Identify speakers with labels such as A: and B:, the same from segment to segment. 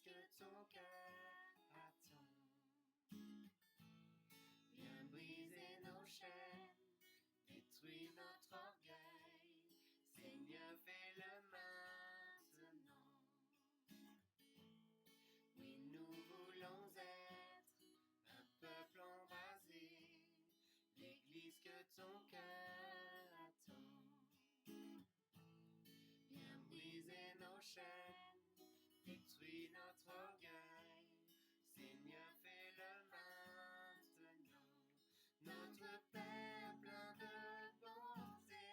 A: que ton cœur attend. Viens briser nos chaînes, détruis notre orgueil. Seigneur, fais-le maintenant. Oui, nous voulons être un peuple embrasé, l'église que ton cœur attend. Viens briser nos chaînes, détruis notre orgueil. Seigneur, fais-le maintenant. Notre Père plein de bonté,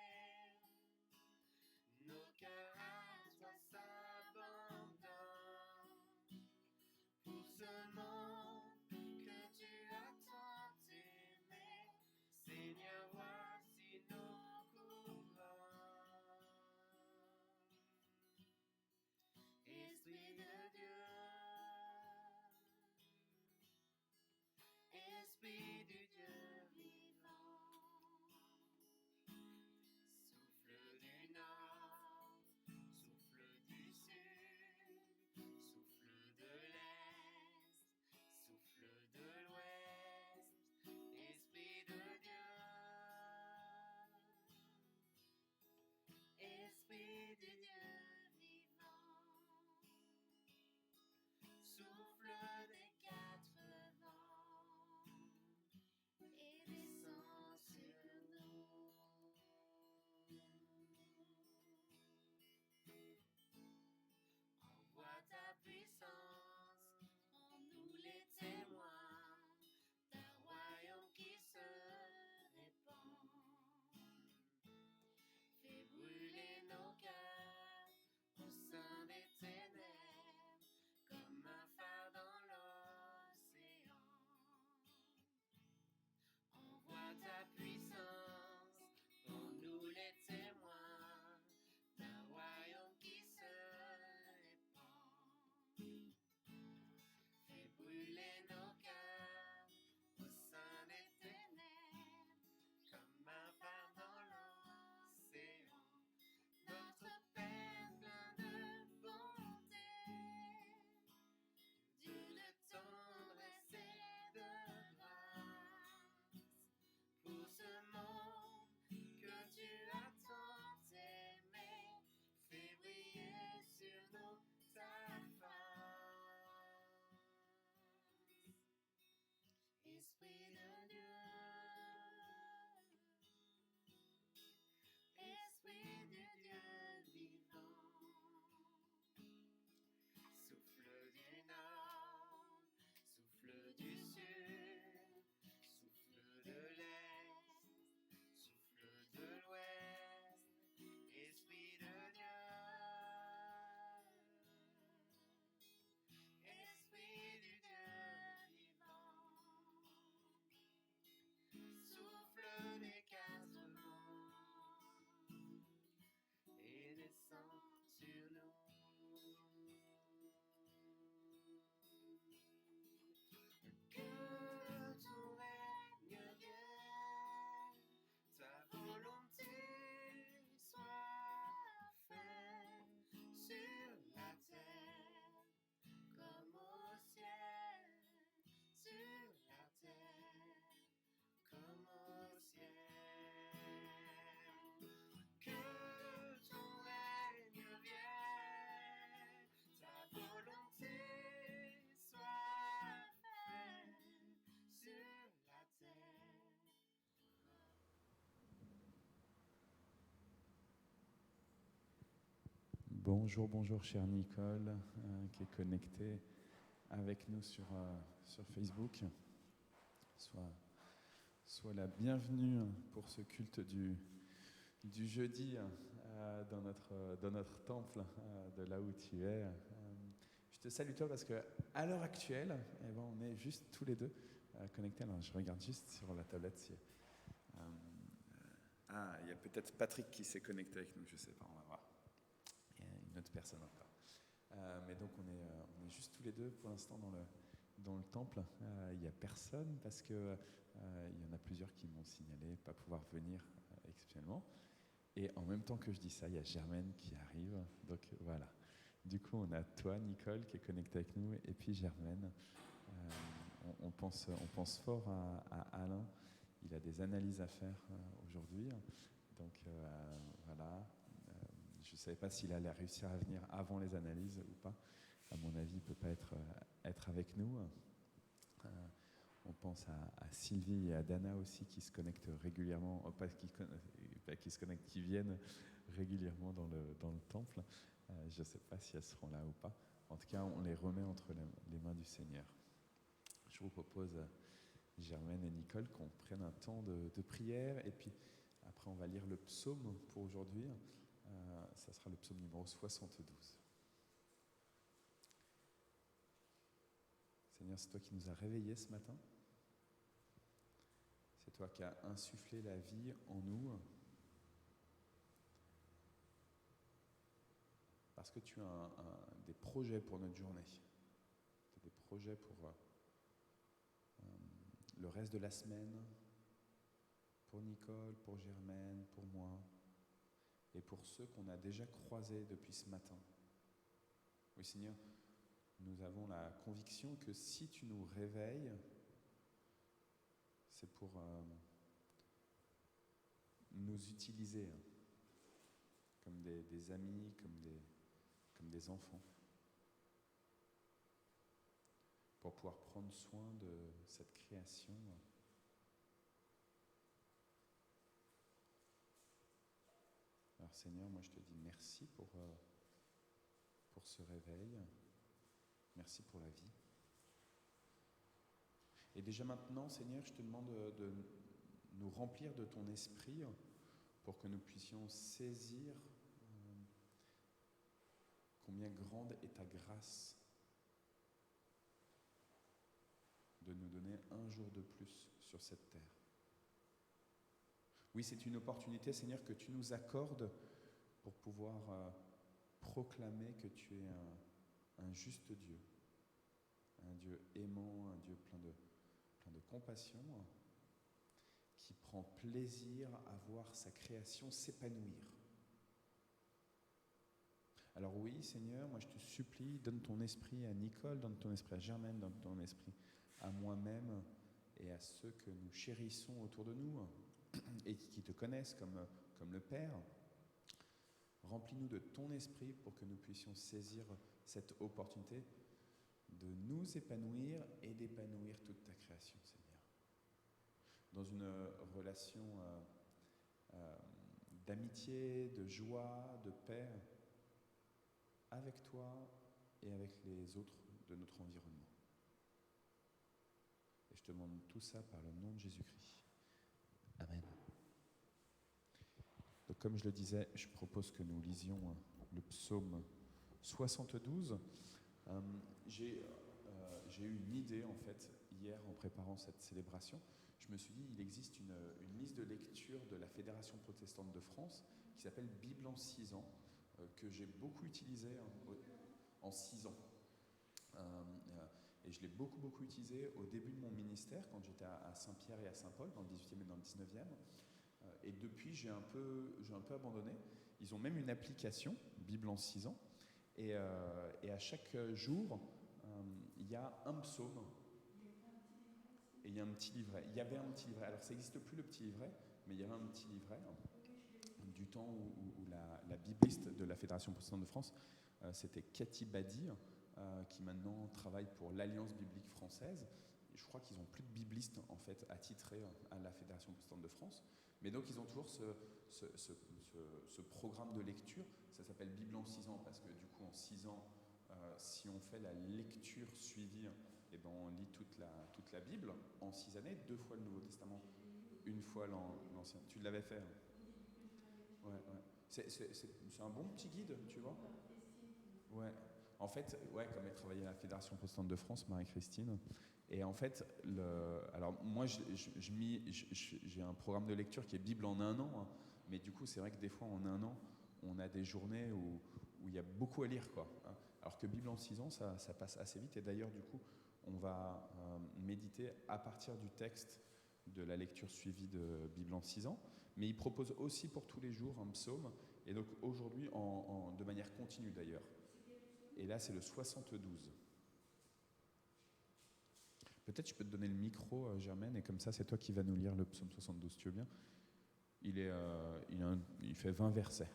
A: nos cœurs à toi s'abandonnent. Pour ce monde que tu as tant aimé, Seigneur, voici nos courants. Esprit de Dieu, Esprit du Dieu vivant, souffle du nord, souffle du sud, souffle de l'est, souffle de l'ouest, Esprit de Dieu, Esprit du Dieu vivant, souffle des quatre vents et descend sur nous. Envoie ta puissance en nous les témoins d'un royaume qui se répand. Fais brûler nos cœurs au sein des ténèbres comme un phare dans l'océan. Envoie ta puissance en nous les témoins d'un royaume qui se répand. Fais brûler nos cœurs au sein des ténèbres comme un phare dans l'océan. Notre Père plein de bonté, Dieu de tendresse et de grâce, pour ce monde que tu as tant aimé, fais briller sur nous ta face. Esprit de Dieu, Esprit du Dieu vivant, souffle du nord, souffle du sud, souffle de l'est, souffle de l'ouest, Esprit de Dieu, Esprit du Dieu vivant, souffle des quatre vents et descend sur nous. Que ton règne vienne, ta volonté soit faite sur la terre comme au ciel, sur la terre comme au ciel. Que ton règne vienne, ta volonté soit faite sur la terre.
B: Bonjour, bonjour chère Nicole, qui est connectée avec nous sur Facebook. Sois la bienvenue pour ce culte du jeudi dans notre temple, de là où tu es. Je te salue toi parce qu'à l'heure actuelle, on est juste tous les deux connectés. Alors je regarde juste sur la tablette si... il y a peut-être Patrick qui s'est connecté avec nous, je ne sais pas, on va voir. Il y a une autre personne encore. Mais donc on est juste tous les deux pour l'instant dans le temple. Il n'y a personne parce que il y en a plusieurs qui m'ont signalé pas pouvoir venir exceptionnellement. Et en même temps que je dis ça, il y a Germaine qui arrive. Donc voilà. Du coup, on a toi, Nicole, qui est connectée avec nous, et puis Germaine. On pense fort à Alain. Il a des analyses à faire aujourd'hui. Donc voilà. Je ne savais pas s'il allait réussir à venir avant les analyses ou pas. À mon avis, il ne peut pas être avec nous. On pense à Sylvie et à Dana aussi qui se connectent régulièrement, qui viennent régulièrement dans le temple. Je ne sais pas si elles seront là ou pas. En tout cas, on les remet entre les mains du Seigneur. Je vous propose, Germaine et Nicole, qu'on prenne un temps de prière et puis après on va lire le psaume pour aujourd'hui. Ça sera le psaume numéro 72. Seigneur, c'est toi qui nous as réveillés ce matin. C'est toi qui as insufflé la vie en nous. Parce que tu as des projets pour notre journée. Tu as des projets pour le reste de la semaine, pour Nicole, pour Germaine, pour moi, et pour ceux qu'on a déjà croisés depuis ce matin. Oui, Seigneur, nous avons la conviction que si tu nous réveilles, c'est pour nous utiliser comme des amis, comme des enfants, pour pouvoir prendre soin de cette création. Alors Seigneur, moi je te dis merci pour ce réveil, merci pour la vie. Et déjà maintenant, Seigneur, je te demande de nous remplir de ton esprit pour que nous puissions saisir combien grande est ta grâce de nous donner un jour de plus sur cette terre. Oui, c'est une opportunité, Seigneur, que tu nous accordes pour pouvoir proclamer que tu es un juste Dieu, un Dieu aimant, un Dieu plein de compassion, qui prend plaisir à voir sa création s'épanouir. Alors oui, Seigneur, moi je te supplie, donne ton esprit à Nicole, donne ton esprit à Germaine, donne ton esprit à moi-même et à ceux que nous chérissons autour de nous et qui te connaissent comme le Père. Remplis-nous de ton esprit pour que nous puissions saisir cette opportunité de nous épanouir et d'épanouir toute ta création, Seigneur. Dans une relation d'amitié, de joie, de paix, avec toi et avec les autres de notre environnement. Et je te demande tout ça par le nom de Jésus-Christ. Amen. Donc, comme je le disais, je propose que nous lisions le psaume 72. J'ai eu une idée en fait hier en préparant cette célébration. Je me suis dit, il existe une liste de lecture de la Fédération protestante de France qui s'appelle Bible en 6 ans, que j'ai beaucoup utilisée en 6 ans. Et je l'ai beaucoup utilisé au début de mon ministère, quand j'étais à Saint-Pierre et à Saint-Paul, dans le 18e et dans le 19e. Et depuis, j'ai un peu abandonné. Ils ont même une application, Bible en 6 ans. Et à chaque jour, il y a un psaume. Et il y a un petit livret. Il y avait un petit livret. Alors, ça n'existe plus, le petit livret, mais il y avait un petit livret du temps où la bibliste de la Fédération protestante de France, c'était Cathy Badi, qui maintenant travaille pour l'Alliance biblique française. Et je crois qu'ils n'ont plus de biblistes en fait attitrés à la Fédération protestante de France. Mais donc ils ont toujours ce programme de lecture. Ça s'appelle Bible en 6 ans parce que du coup en 6 ans, si on fait la lecture suivie, eh ben, on lit toute la Bible en 6 années, 2 fois le Nouveau Testament, 1 fois l'Ancien. Tu l'avais fait, hein? Ouais. C'est un bon petit guide, tu vois. Ouais. En fait, comme elle travaillait à la Fédération protestante de France, Marie-Christine, et en fait, alors moi, j'ai un programme de lecture qui est Bible en 1 an, hein, mais du coup, c'est vrai que des fois, en 1 an, on a des journées où il y a beaucoup à lire, quoi. Hein. Alors que Bible en 6 ans, ça passe assez vite, et d'ailleurs, du coup, on va méditer à partir du texte de la lecture suivie de Bible en 6 ans, mais il propose aussi pour tous les jours un psaume, et donc aujourd'hui, de manière continue d'ailleurs. et là c'est le 72. Peut-être je peux te donner le micro, Germaine, et comme ça c'est toi qui vas nous lire le psaume 72, tu veux bien? Il fait 20 versets.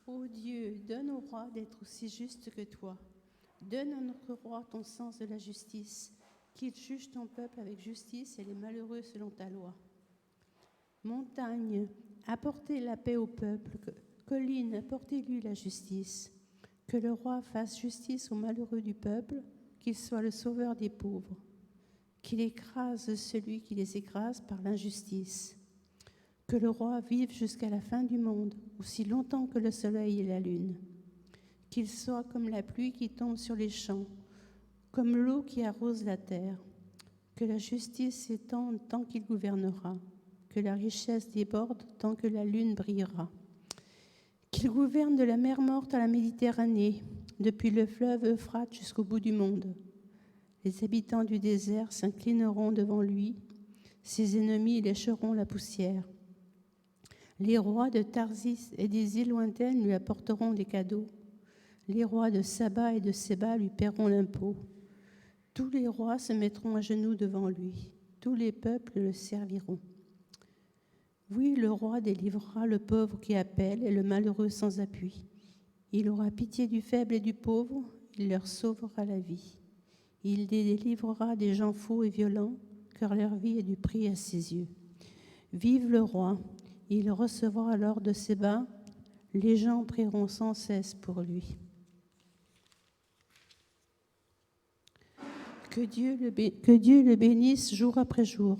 C: Ô Dieu, donne au roi d'être aussi juste que toi. Donne à notre roi ton sens de la justice, qu'il juge ton peuple avec justice et les malheureux selon ta loi. Montagne, apportez la paix au peuple. Colline, apportez-lui la justice. Que le roi fasse justice aux malheureux du peuple, qu'il soit le sauveur des pauvres. Qu'il écrase celui qui les écrase par l'injustice. Que le roi vive jusqu'à la fin du monde, aussi longtemps que le soleil et la lune. Qu'il soit comme la pluie qui tombe sur les champs, comme l'eau qui arrose la terre. Que la justice s'étende tant qu'il gouvernera, que la richesse déborde tant que la lune brillera. Qu'il gouverne de la mer Morte à la Méditerranée, depuis le fleuve Euphrate jusqu'au bout du monde. Les habitants du désert s'inclineront devant lui, ses ennemis lécheront la poussière. Les rois de Tarsis et des îles lointaines lui apporteront des cadeaux. Les rois de Saba et de Séba lui paieront l'impôt. Tous les rois se mettront à genoux devant lui. Tous les peuples le serviront. Oui, le roi délivrera le pauvre qui appelle et le malheureux sans appui. Il aura pitié du faible et du pauvre, il leur sauvera la vie. Il les délivrera des gens faux et violents, car leur vie est du prix à ses yeux. Vive le roi! Il recevra alors de ses bas, les gens prieront sans cesse pour lui. Que Dieu le bénisse jour après jour,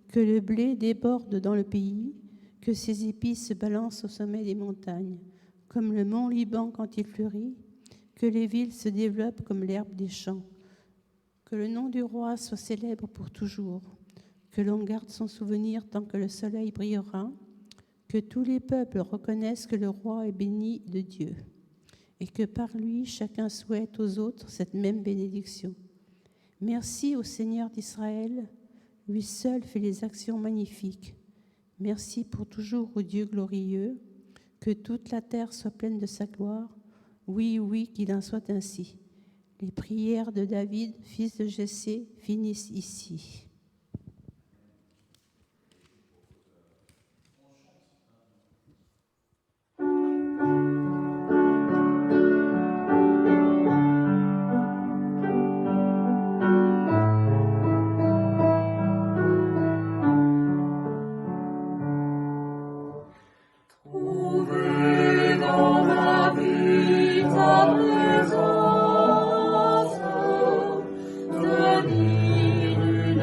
C: que le blé déborde dans le pays, que ses épices se balancent au sommet des montagnes, comme le mont Liban quand il fleurit, que les villes se développent comme l'herbe des champs, que le nom du roi soit célèbre pour toujours, que l'on garde son souvenir tant que le soleil brillera, que tous les peuples reconnaissent que le roi est béni de Dieu et que par lui, chacun souhaite aux autres cette même bénédiction. Merci au Seigneur d'Israël, lui seul fait les actions magnifiques. Merci pour toujours au Dieu glorieux, que toute la terre soit pleine de sa gloire. Oui, oui, qu'il en soit ainsi. Les prières de David, fils de Jessé, finissent ici.
A: Une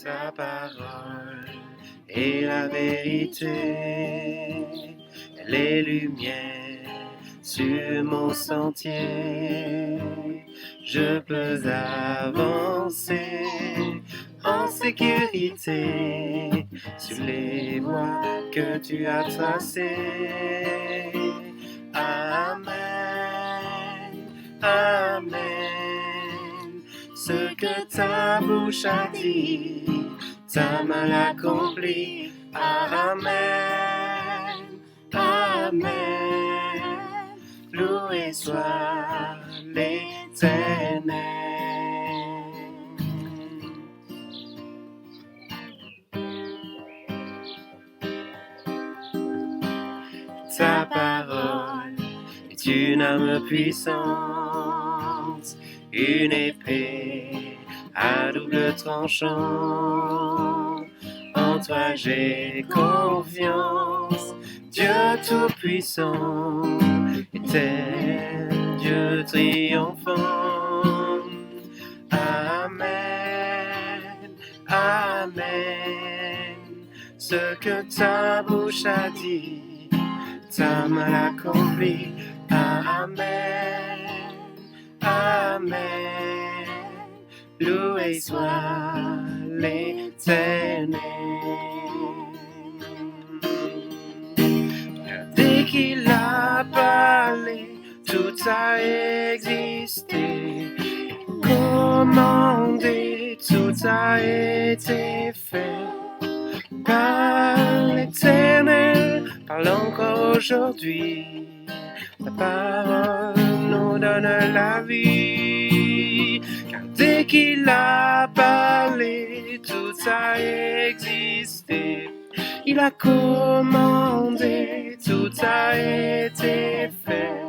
A: Ta parole est la vérité, les lumières sur mon sentier. Je peux avancer en sécurité sur les voies que tu as tracées. Amen, Amen. Ce que ta bouche a dit, ta main l'accomplit. Amen, Amen. Loué soit l'Éternel. Ta parole est une arme puissante, une épée à double tranchant. En toi j'ai confiance, Dieu tout-puissant, éternel Dieu triomphant. Amen, Amen. Ce que ta bouche a dit, ta main l'accomplit. Amen, Amen. Loué soit l'Éternel. Dès qu'il a parlé, tout a existé. Commandé, tout a été fait. Par l'Éternel, parle encore aujourd'hui. Ta parole nous donne la vie. Car dès qu'il a parlé, tout a existé. Il a commandé, tout a été fait.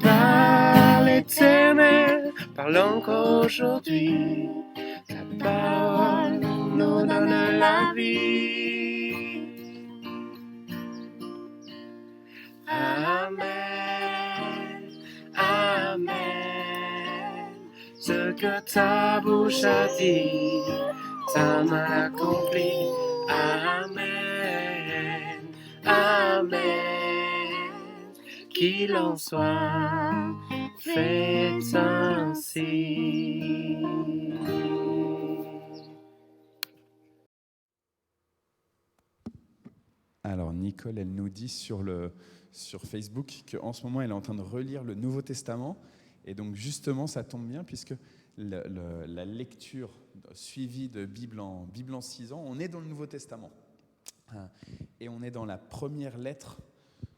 A: Par l'Éternel, parle encore aujourd'hui. Ta parole nous donne la vie. Amen, Amen. Ce que ta bouche a dit, ta main l'accomplit. Amen, Amen. Qu'il en soit fait ainsi.
B: Alors Nicole, elle nous dit sur Facebook qu'en ce moment, elle est en train de relire le Nouveau Testament. Et donc justement, ça tombe bien puisque la lecture suivie de Bible en 6 ans, on est dans le Nouveau Testament. Et on est dans la première lettre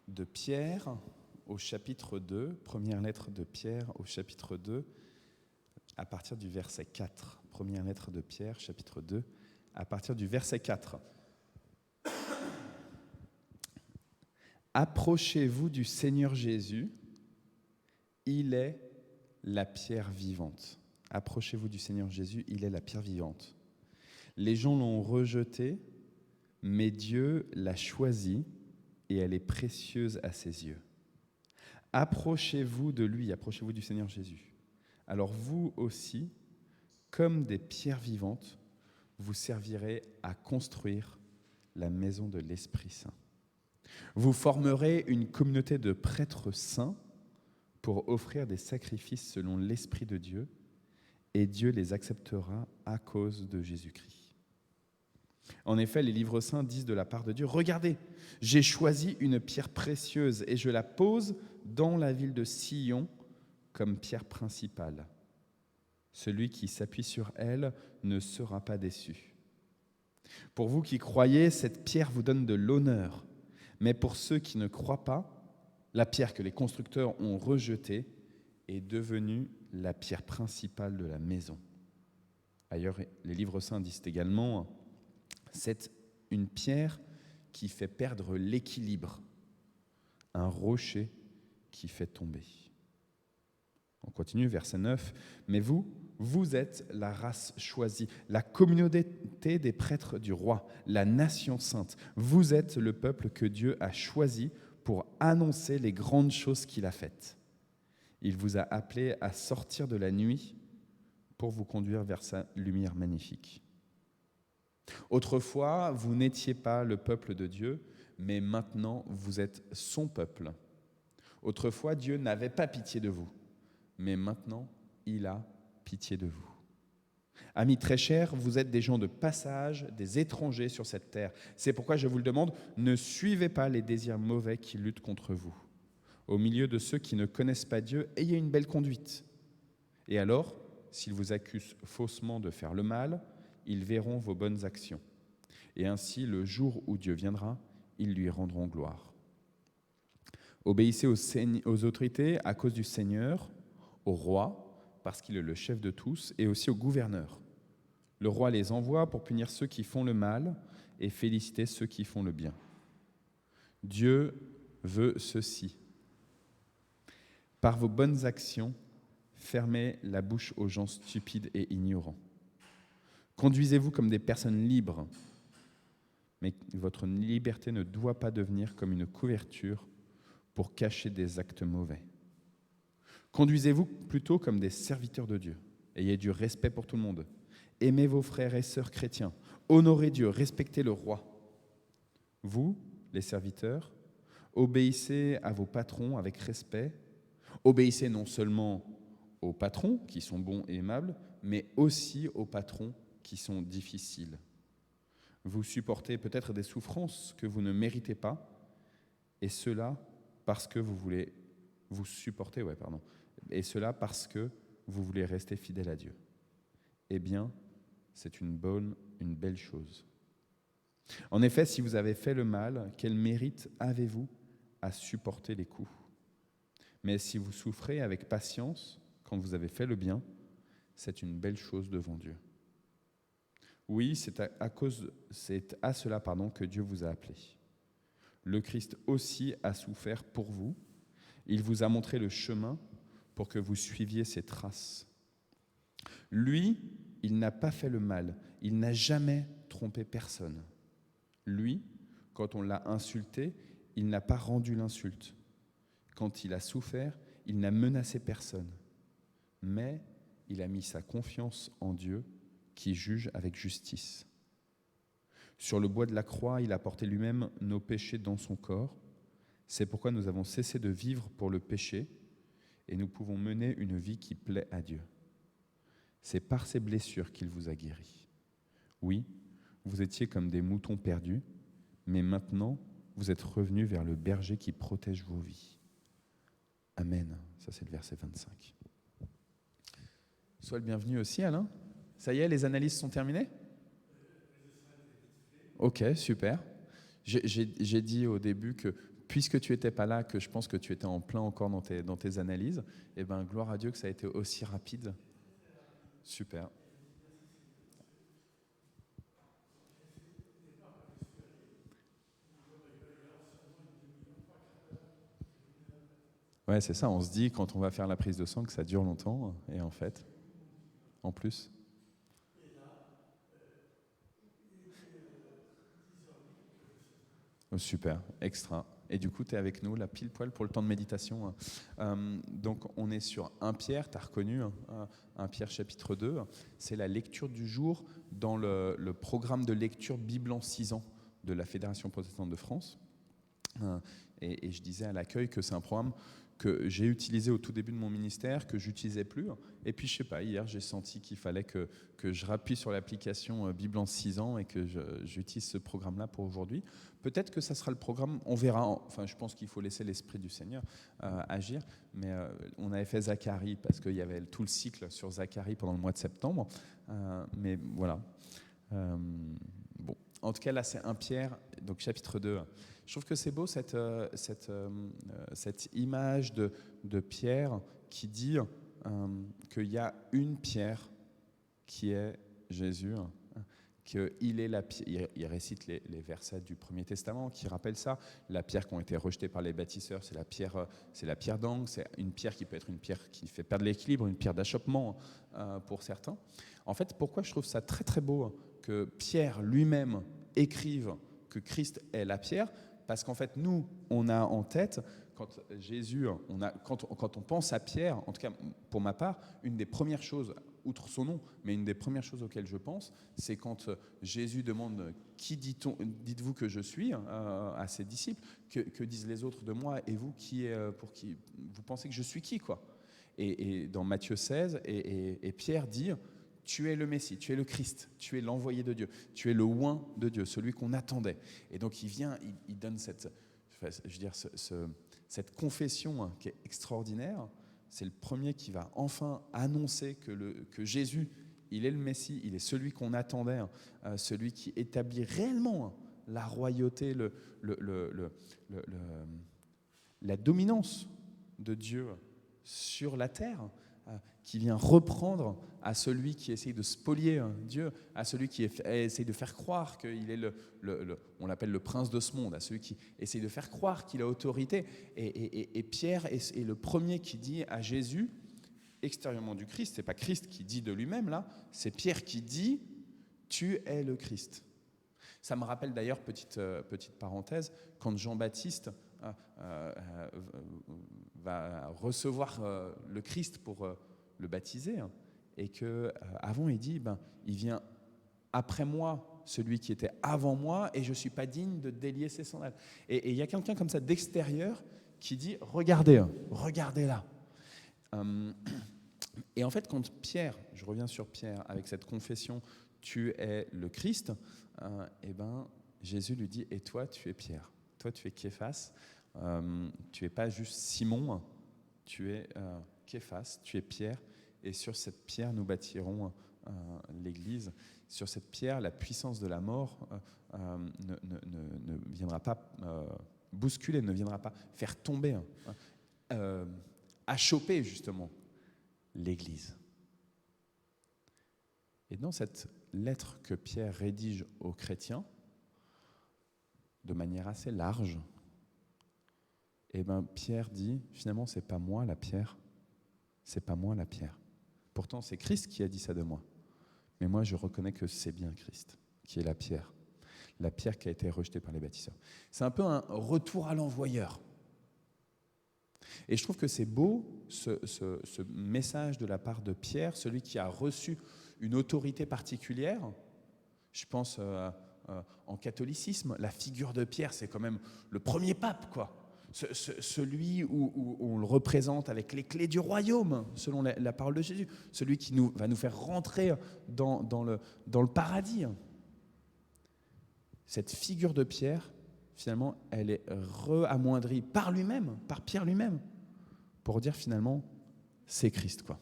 B: de Pierre au chapitre 2. Première lettre de Pierre au chapitre 2, à partir du verset 4. Première lettre de Pierre, chapitre 2, à partir du verset 4. Approchez-vous du Seigneur Jésus, il est la pierre vivante. Approchez-vous du Seigneur Jésus, il est la pierre vivante. Les gens l'ont rejetée, mais Dieu l'a choisie et elle est précieuse à ses yeux. Approchez-vous de lui, approchez-vous du Seigneur Jésus. Alors vous aussi, comme des pierres vivantes, vous servirez à construire la maison de l'Esprit Saint. Vous formerez une communauté de prêtres saints pour offrir des sacrifices selon l'Esprit de Dieu, et Dieu les acceptera à cause de Jésus-Christ. En effet, les livres saints disent de la part de Dieu, « Regardez, j'ai choisi une pierre précieuse et je la pose dans la ville de Sion comme pierre principale. Celui qui s'appuie sur elle ne sera pas déçu. Pour vous qui croyez, cette pierre vous donne de l'honneur. Mais pour ceux qui ne croient pas, la pierre que les constructeurs ont rejetée est devenue la pierre principale de la maison. » Ailleurs, les livres saints disent également, c'est une pierre qui fait perdre l'équilibre, un rocher qui fait tomber. On continue, verset 9. Mais vous êtes la race choisie, la communauté des prêtres du roi, la nation sainte. Vous êtes le peuple que Dieu a choisi pour annoncer les grandes choses qu'il a faites. Il vous a appelés à sortir de la nuit pour vous conduire vers sa lumière magnifique. Autrefois, vous n'étiez pas le peuple de Dieu, mais maintenant, vous êtes son peuple. Autrefois, Dieu n'avait pas pitié de vous, mais maintenant, il a pitié de vous. Amis très chers, vous êtes des gens de passage, des étrangers sur cette terre. C'est pourquoi je vous le demande, ne suivez pas les désirs mauvais qui luttent contre vous. Au milieu de ceux qui ne connaissent pas Dieu, ayez une belle conduite. Et alors, s'ils vous accusent faussement de faire le mal, ils verront vos bonnes actions. Et ainsi, le jour où Dieu viendra, ils lui rendront gloire. Obéissez aux autorités à cause du Seigneur, au roi, parce qu'il est le chef de tous, et aussi au gouverneur. Le roi les envoie pour punir ceux qui font le mal et féliciter ceux qui font le bien. Dieu veut ceci. Par vos bonnes actions, fermez la bouche aux gens stupides et ignorants. Conduisez-vous comme des personnes libres, mais votre liberté ne doit pas devenir comme une couverture pour cacher des actes mauvais. Conduisez-vous plutôt comme des serviteurs de Dieu. Ayez du respect pour tout le monde. Aimez vos frères et sœurs chrétiens. Honorez Dieu, respectez le roi. Vous, les serviteurs, obéissez à vos patrons avec respect. Obéissez non seulement aux patrons qui sont bons et aimables, mais aussi aux patrons qui sont difficiles. Vous supportez peut-être des souffrances que vous ne méritez pas, et cela parce que et cela parce que vous voulez rester fidèle à Dieu. Eh bien, c'est une belle chose. En effet, si vous avez fait le mal, quel mérite avez-vous à supporter les coups ? Mais si vous souffrez avec patience quand vous avez fait le bien, c'est une belle chose devant Dieu. Oui, c'est à cela que Dieu vous a appelé. Le Christ aussi a souffert pour vous. Il vous a montré le chemin pour que vous suiviez ses traces. Lui, il n'a pas fait le mal. Il n'a jamais trompé personne. Lui, quand on l'a insulté, il n'a pas rendu l'insulte. Quand il a souffert, il n'a menacé personne. Mais il a mis sa confiance en Dieu qui juge avec justice. Sur le bois de la croix, il a porté lui-même nos péchés dans son corps. C'est pourquoi nous avons cessé de vivre pour le péché et nous pouvons mener une vie qui plaît à Dieu. C'est par ces blessures qu'il vous a guéris. Oui, vous étiez comme des moutons perdus, mais maintenant, vous êtes revenus vers le berger qui protège vos vies. Amen. Ça, c'est le verset 25. Sois le bienvenu aussi, Alain. Ça y est, les analyses sont terminées ? Ok, super. J'ai dit au début que, puisque tu n'étais pas là, que je pense que tu étais en plein encore dans tes analyses, et bien, gloire à Dieu que ça a été aussi rapide. Super. Ouais, c'est ça, on se dit quand on va faire la prise de sang que ça dure longtemps, et en fait, en plus. Oh, super, extra. Et du coup, tu es avec nous, là, pile poil pour le temps de méditation. Donc, on est sur 1 Pierre, tu as reconnu, 1 Pierre chapitre 2. C'est la lecture du jour dans le programme de lecture Bible en 6 ans de la Fédération protestante de France. Et je disais à l'accueil que c'est un programme que j'ai utilisé au tout début de mon ministère, que j'utilisais plus. Et puis, je sais pas, hier, j'ai senti qu'il fallait que je rappuie sur l'application Bible en 6 ans et que j'utilise ce programme-là pour aujourd'hui. Peut-être que ça sera le programme, on verra. Enfin, je pense qu'il faut laisser l'Esprit du Seigneur agir. Mais on avait fait Zacharie, parce qu'il y avait tout le cycle sur Zacharie pendant le mois de septembre. Mais voilà. Bon. En tout cas, là, c'est 1 Pierre, donc chapitre 2. Je trouve que c'est beau cette image de Pierre qui dit qu'il y a une pierre qui est Jésus, qu'il est la pierre. Il récite les versets du Premier Testament qui rappellent ça. La pierre qui a été rejetée par les bâtisseurs, c'est la pierre d'angle. C'est une pierre qui peut être une pierre qui fait perdre l'équilibre, une pierre d'achoppement pour certains. En fait, pourquoi je trouve ça très très beau que Pierre lui-même écrive que Christ est la pierre? Parce qu'en fait, nous, on a en tête, quand on pense à Pierre, en tout cas pour ma part, une des premières choses outre son nom, mais une des premières choses auxquelles je pense, c'est quand Jésus demande « Qui dites-vous que je suis ?» à ses disciples. Que disent les autres de moi? Et vous, pour qui vous pensez que je suis qui, quoi? Et dans Matthieu 16, et Pierre dit « Tu es le Messie, tu es le Christ, tu es l'envoyé de Dieu, tu es le oint de Dieu, celui qu'on attendait. » Et donc il vient, il donne cette confession qui est extraordinaire. C'est le premier qui va enfin annoncer que Jésus, il est le Messie, il est celui qu'on attendait, celui qui établit réellement la royauté, la dominance de Dieu sur la terre, qui vient reprendre à celui qui essaye de spolier Dieu, à celui qui essaye de faire croire qu'il est on l'appelle le prince de ce monde, à celui qui essaye de faire croire qu'il a autorité. Et Pierre est le premier qui dit à Jésus, extérieurement du Christ, c'est pas Christ qui dit de lui-même là, c'est Pierre qui dit « Tu es le Christ ». Ça me rappelle d'ailleurs, petite parenthèse, quand Jean-Baptiste va recevoir le Christ pour le baptiser, et qu'avant il dit il vient après moi celui qui était avant moi et je ne suis pas digne de délier ses sandales. Et il y a quelqu'un comme ça d'extérieur qui dit regardez là. Et en fait, quand Pierre, je reviens sur Pierre avec cette confession, tu es le Christ, Jésus lui dit et toi tu es Pierre, toi tu es Képhas, tu es pas juste Simon, tu es Képhas, tu es Pierre, et sur cette pierre nous bâtirons l'Église. Sur cette pierre, la puissance de la mort ne viendra pas bousculer, ne viendra pas faire tomber, achoper justement l'Église. Et dans cette lettre que Pierre rédige aux chrétiens, de manière assez large, Pierre dit, finalement, c'est pas moi la pierre, c'est pas moi la pierre. Pourtant, c'est Christ qui a dit ça de moi. Mais moi, je reconnais que c'est bien Christ qui est la pierre qui a été rejetée par les bâtisseurs. C'est un peu un retour à l'envoyeur. Et je trouve que c'est beau, ce message de la part de Pierre, celui qui a reçu une autorité particulière. Je pense en catholicisme, la figure de Pierre, c'est quand même le premier pape, quoi. Celui où on le représente avec les clés du royaume, selon la parole de Jésus, celui qui va nous faire rentrer dans le paradis. Cette figure de Pierre, finalement, elle est amoindrie par lui-même, par Pierre lui-même, pour dire finalement, c'est Christ, quoi.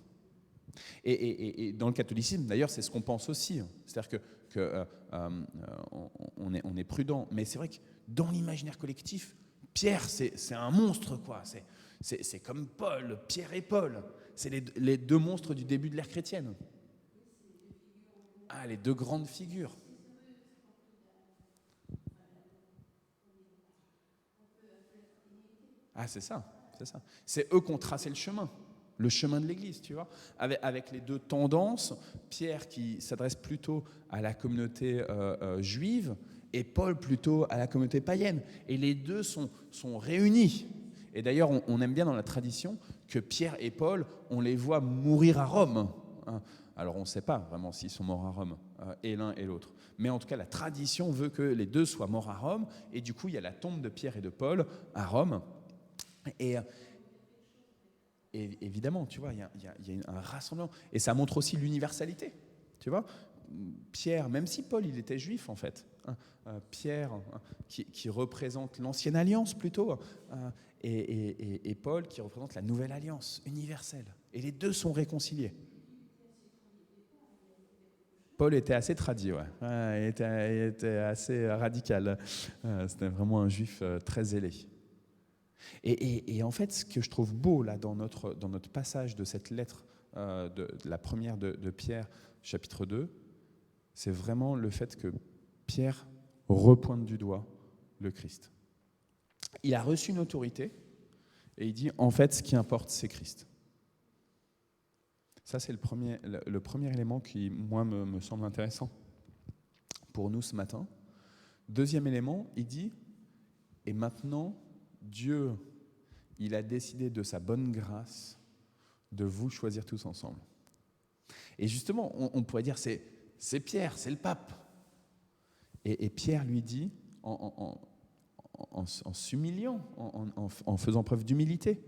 B: Et dans le catholicisme, d'ailleurs, c'est ce qu'on pense aussi. C'est-à-dire qu'on est prudent, mais c'est vrai que dans l'imaginaire collectif, Pierre, c'est un monstre, quoi. C'est comme Paul, Pierre et Paul. C'est les deux monstres du début de l'ère chrétienne. Ah, les deux grandes figures. Ah, c'est ça. C'est eux qui ont tracé le chemin de l'Église, tu vois. Avec les deux tendances, Pierre qui s'adresse plutôt à la communauté juive, et Paul plutôt à la communauté païenne. Et les deux sont réunis. Et d'ailleurs, on aime bien dans la tradition que Pierre et Paul, on les voit mourir à Rome. Alors, on ne sait pas vraiment s'ils sont morts à Rome, et l'un et l'autre. Mais en tout cas, la tradition veut que les deux soient morts à Rome. Et du coup, il y a la tombe de Pierre et de Paul à Rome. Et évidemment, tu vois, il y a un rassemblement. Et ça montre aussi l'universalité. Tu vois, Pierre, même si Paul, il était juif, en fait, Pierre, qui représente l'ancienne alliance plutôt, et Paul qui représente la nouvelle alliance universelle. Et les deux sont réconciliés. Paul était assez tradit, ouais. Il était assez radical. C'était vraiment un juif très zélé. Et en fait, ce que je trouve beau là dans notre passage de cette lettre, de la première de Pierre, chapitre 2, c'est vraiment le fait que Pierre repointe du doigt le Christ. Il a reçu une autorité et il dit, en fait, ce qui importe, c'est Christ. Ça, c'est le premier élément qui, moi, me semble intéressant pour nous ce matin. Deuxième élément, il dit, et maintenant, Dieu, il a décidé de sa bonne grâce de vous choisir tous ensemble. Et justement, on pourrait dire, c'est Pierre, c'est le pape. Et Pierre lui dit, en s'humiliant, en faisant preuve d'humilité,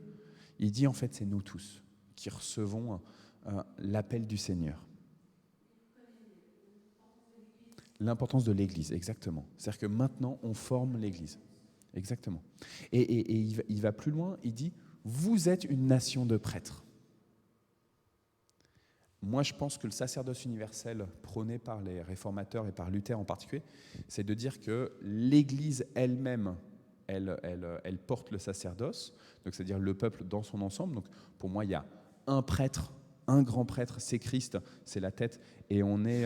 B: il dit en fait, c'est nous tous qui recevons l'appel du Seigneur. L'importance de l'Église, exactement. C'est-à-dire que maintenant, on forme l'Église. Exactement. Et il va plus loin, il dit, vous êtes une nation de prêtres. Moi, je pense que le sacerdoce universel prôné par les réformateurs et par Luther en particulier, c'est de dire que l'Église elle-même, elle porte le sacerdoce, donc c'est-à-dire le peuple dans son ensemble. Donc pour moi, il y a un prêtre, un grand prêtre, c'est Christ, c'est la tête, et on est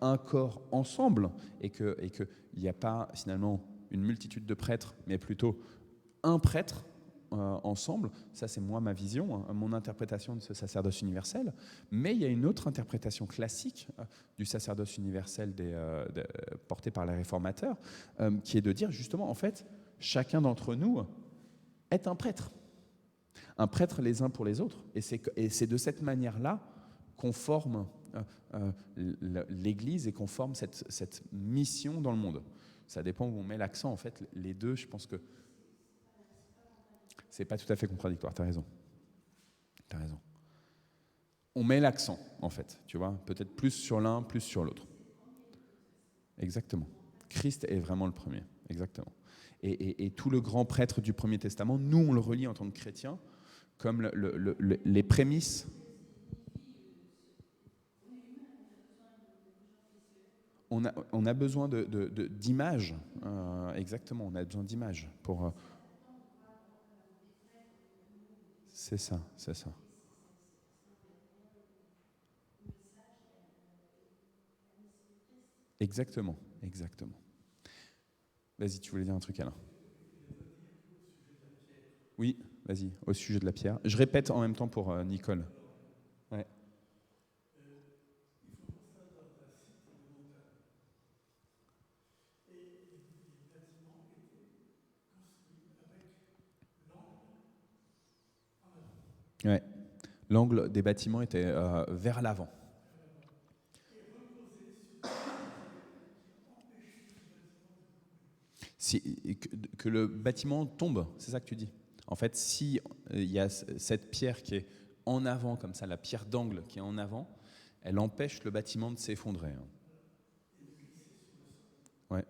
B: un corps ensemble, et qu'il n'y a pas finalement une multitude de prêtres, mais plutôt un prêtre ensemble. Ça, c'est moi, ma vision, mon interprétation de ce sacerdoce universel. Mais il y a une autre interprétation classique du sacerdoce universel porté par les réformateurs, qui est de dire justement, en fait, chacun d'entre nous est un prêtre les uns pour les autres. Et c'est de cette manière-là qu'on forme l'Église et qu'on forme cette mission dans le monde. Ça dépend où on met l'accent. En fait, les deux, je pense que c'est pas tout à fait contradictoire. T'as raison. On met l'accent, en fait, tu vois, peut-être plus sur l'un, plus sur l'autre. Exactement. Christ est vraiment le premier, exactement. Et tout le grand prêtre du Premier Testament, nous, on le relie en tant que chrétiens comme les prémices. On a besoin d'images, exactement, on a besoin d'images pour... C'est ça. Exactement. Vas-y, tu voulais dire un truc, Alain? Oui, vas-y, au sujet de la pierre. Je répète en même temps pour Nicole. Ouais. Ouais. L'angle des bâtiments était vers l'avant. Que le bâtiment tombe, c'est ça que tu dis. En fait, si il y a cette pierre qui est en avant, comme ça, la pierre d'angle qui est en avant, elle empêche le bâtiment de s'effondrer. Ouais.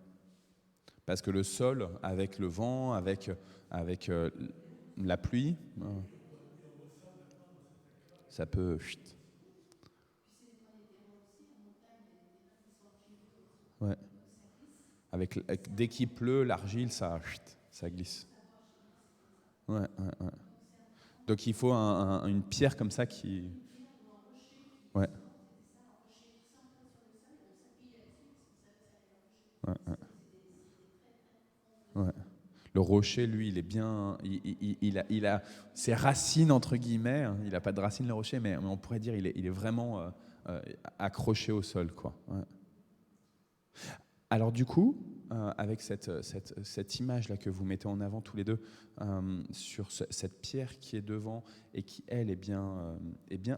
B: Parce que le sol, avec le vent, avec la pluie, ça peut... Ouais. Dès qu'il pleut, l'argile, ça glisse. Ouais. Donc il faut une pierre comme ça qui... Ouais. Ouais. Le rocher, lui, il est bien... Il a ses racines, entre guillemets. Il n'a pas de racines, le rocher, mais on pourrait dire il est vraiment accroché au sol, quoi. Ouais. Alors du coup, avec cette image-là que vous mettez en avant tous les deux, sur cette pierre qui est devant et qui, elle, est bien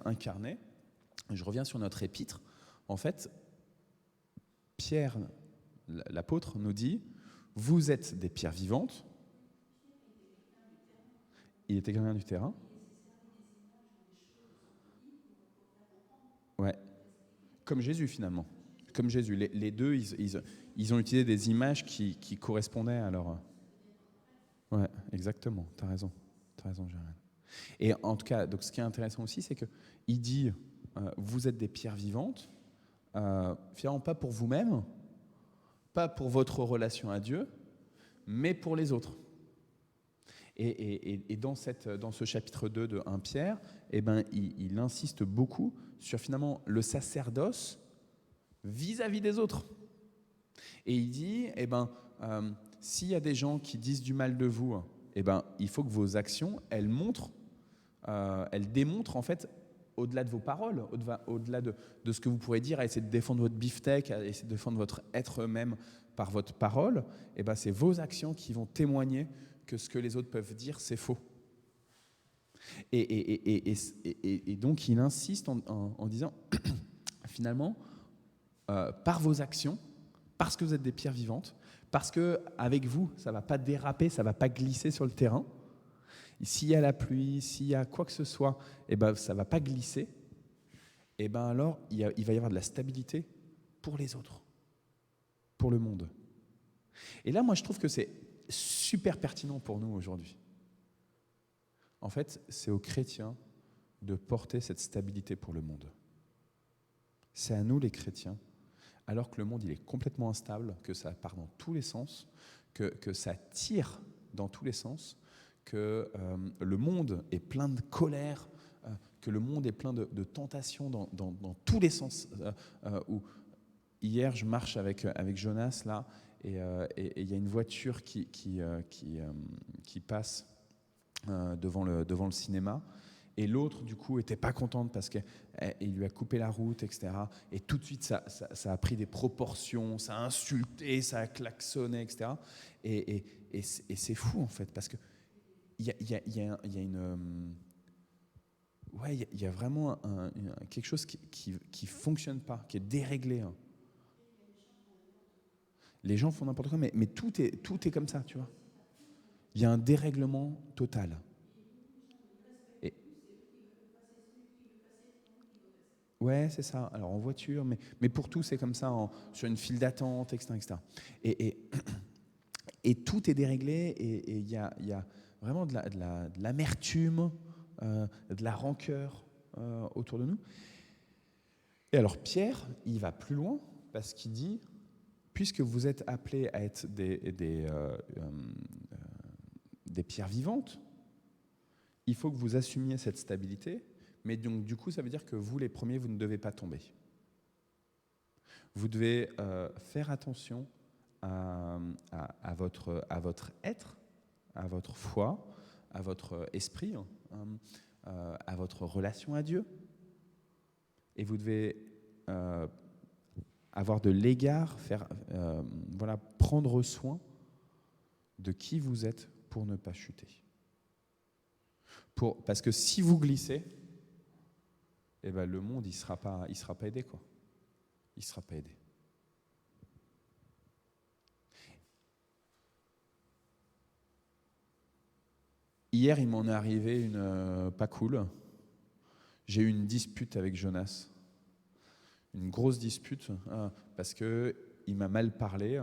B: incarnée, je reviens sur notre épître. En fait, Pierre, l'apôtre, nous dit, vous êtes des pierres vivantes. Il était quelqu'un du terrain. Ouais. Comme Jésus, finalement. Comme Jésus. Les deux, ils ont utilisé des images qui correspondaient à leur... Ouais, exactement. T'as raison, Jérémy. Et en tout cas, donc, ce qui est intéressant aussi, c'est qu'il dit, vous êtes des pierres vivantes, finalement pas pour vous-même, pas pour votre relation à Dieu, mais pour les autres. Et dans ce chapitre 2 de 1 Pierre, il insiste beaucoup sur finalement le sacerdoce vis-à-vis des autres. Et il dit, s'il y a des gens qui disent du mal de vous, il faut que vos actions, elles démontrent en fait, au-delà de vos paroles, au-delà de ce que vous pourrez dire, à essayer de défendre votre beefsteak, à essayer de défendre votre être même par votre parole, c'est vos actions qui vont témoigner que ce que les autres peuvent dire, c'est faux. Et donc, il insiste en disant, finalement, par vos actions, parce que vous êtes des pierres vivantes, parce qu'avec vous, ça ne va pas déraper, ça ne va pas glisser sur le terrain. S'il y a la pluie, s'il y a quoi que ce soit, eh ben, ça ne va pas glisser. Et ben alors, il va y avoir de la stabilité pour les autres, pour le monde. Et là, moi, je trouve que c'est super pertinent pour nous aujourd'hui. En fait, c'est aux chrétiens de porter cette stabilité pour le monde. C'est à nous, les chrétiens, alors que le monde il est complètement instable, que ça part dans tous les sens, que ça tire dans tous les sens, que le monde est plein de colère, que le monde est plein de tentations dans tous les sens. Où hier, je marche avec Jonas, là, et il y a une voiture qui passe devant le cinéma, et l'autre, du coup, n'était pas contente parce qu'il lui a coupé la route, etc. Et tout de suite, ça a pris des proportions, ça a insulté, ça a klaxonné, etc. Et c'est fou, en fait, parce que il y a vraiment quelque chose qui fonctionne pas, qui est déréglé. Hein. Les gens font n'importe quoi, mais tout est comme ça, tu vois. Il y a un dérèglement total. Ouais, c'est ça. Alors en voiture, mais pour tout, c'est comme ça, sur une file d'attente, etc., etc. Et tout est déréglé, et il y a vraiment de l'amertume, de la rancœur autour de nous. Et alors Pierre, il va plus loin, parce qu'il dit, puisque vous êtes appelés à être des pierres vivantes, il faut que vous assumiez cette stabilité, mais donc du coup, ça veut dire que vous, les premiers, vous ne devez pas tomber. Vous devez faire attention à votre être, à votre foi, à votre esprit, à votre relation à Dieu. Et vous devez avoir de l'égard, prendre soin de qui vous êtes pour ne pas chuter. Parce que si vous glissez, eh ben, le monde il sera pas aidé, quoi. Il sera pas aidé. Hier, il m'en est arrivé une pas cool. J'ai eu une dispute avec Jonas. Une grosse dispute, parce qu'il m'a mal parlé.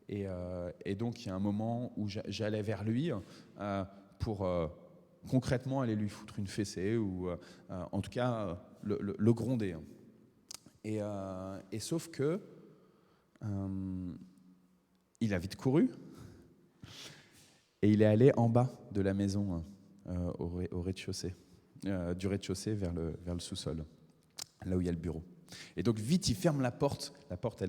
B: Et donc, il y a un moment où j'allais vers lui pour concrètement aller lui foutre une fessée, ou en tout cas le gronder. Et sauf que il a vite couru. Et il est allé en bas de la maison, au rez-de-chaussée, du rez-de-chaussée vers le sous-sol, là où il y a le bureau. Et donc vite, il ferme la porte. La porte,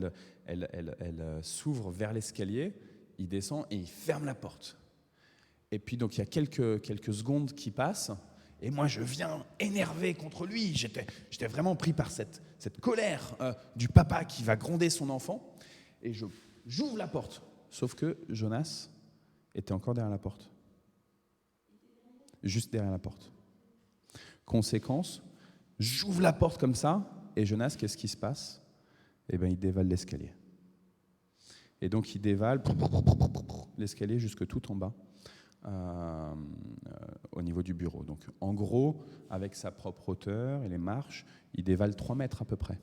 B: elle s'ouvre vers l'escalier. Il descend et il ferme la porte. Et puis donc il y a quelques secondes qui passent. Et moi, je viens énervé contre lui. J'étais vraiment pris par cette colère du papa qui va gronder son enfant. Et j'ouvre la porte. Sauf que Jonas était encore derrière la porte. Juste derrière la porte. Conséquence, j'ouvre la porte comme ça, et Jonas, qu'est-ce qui se passe ? Eh bien, il dévale l'escalier. Et donc, il dévale l'escalier jusque tout en bas, au niveau du bureau. Donc, en gros, avec sa propre hauteur et les marches, il dévale 3 mètres à peu près.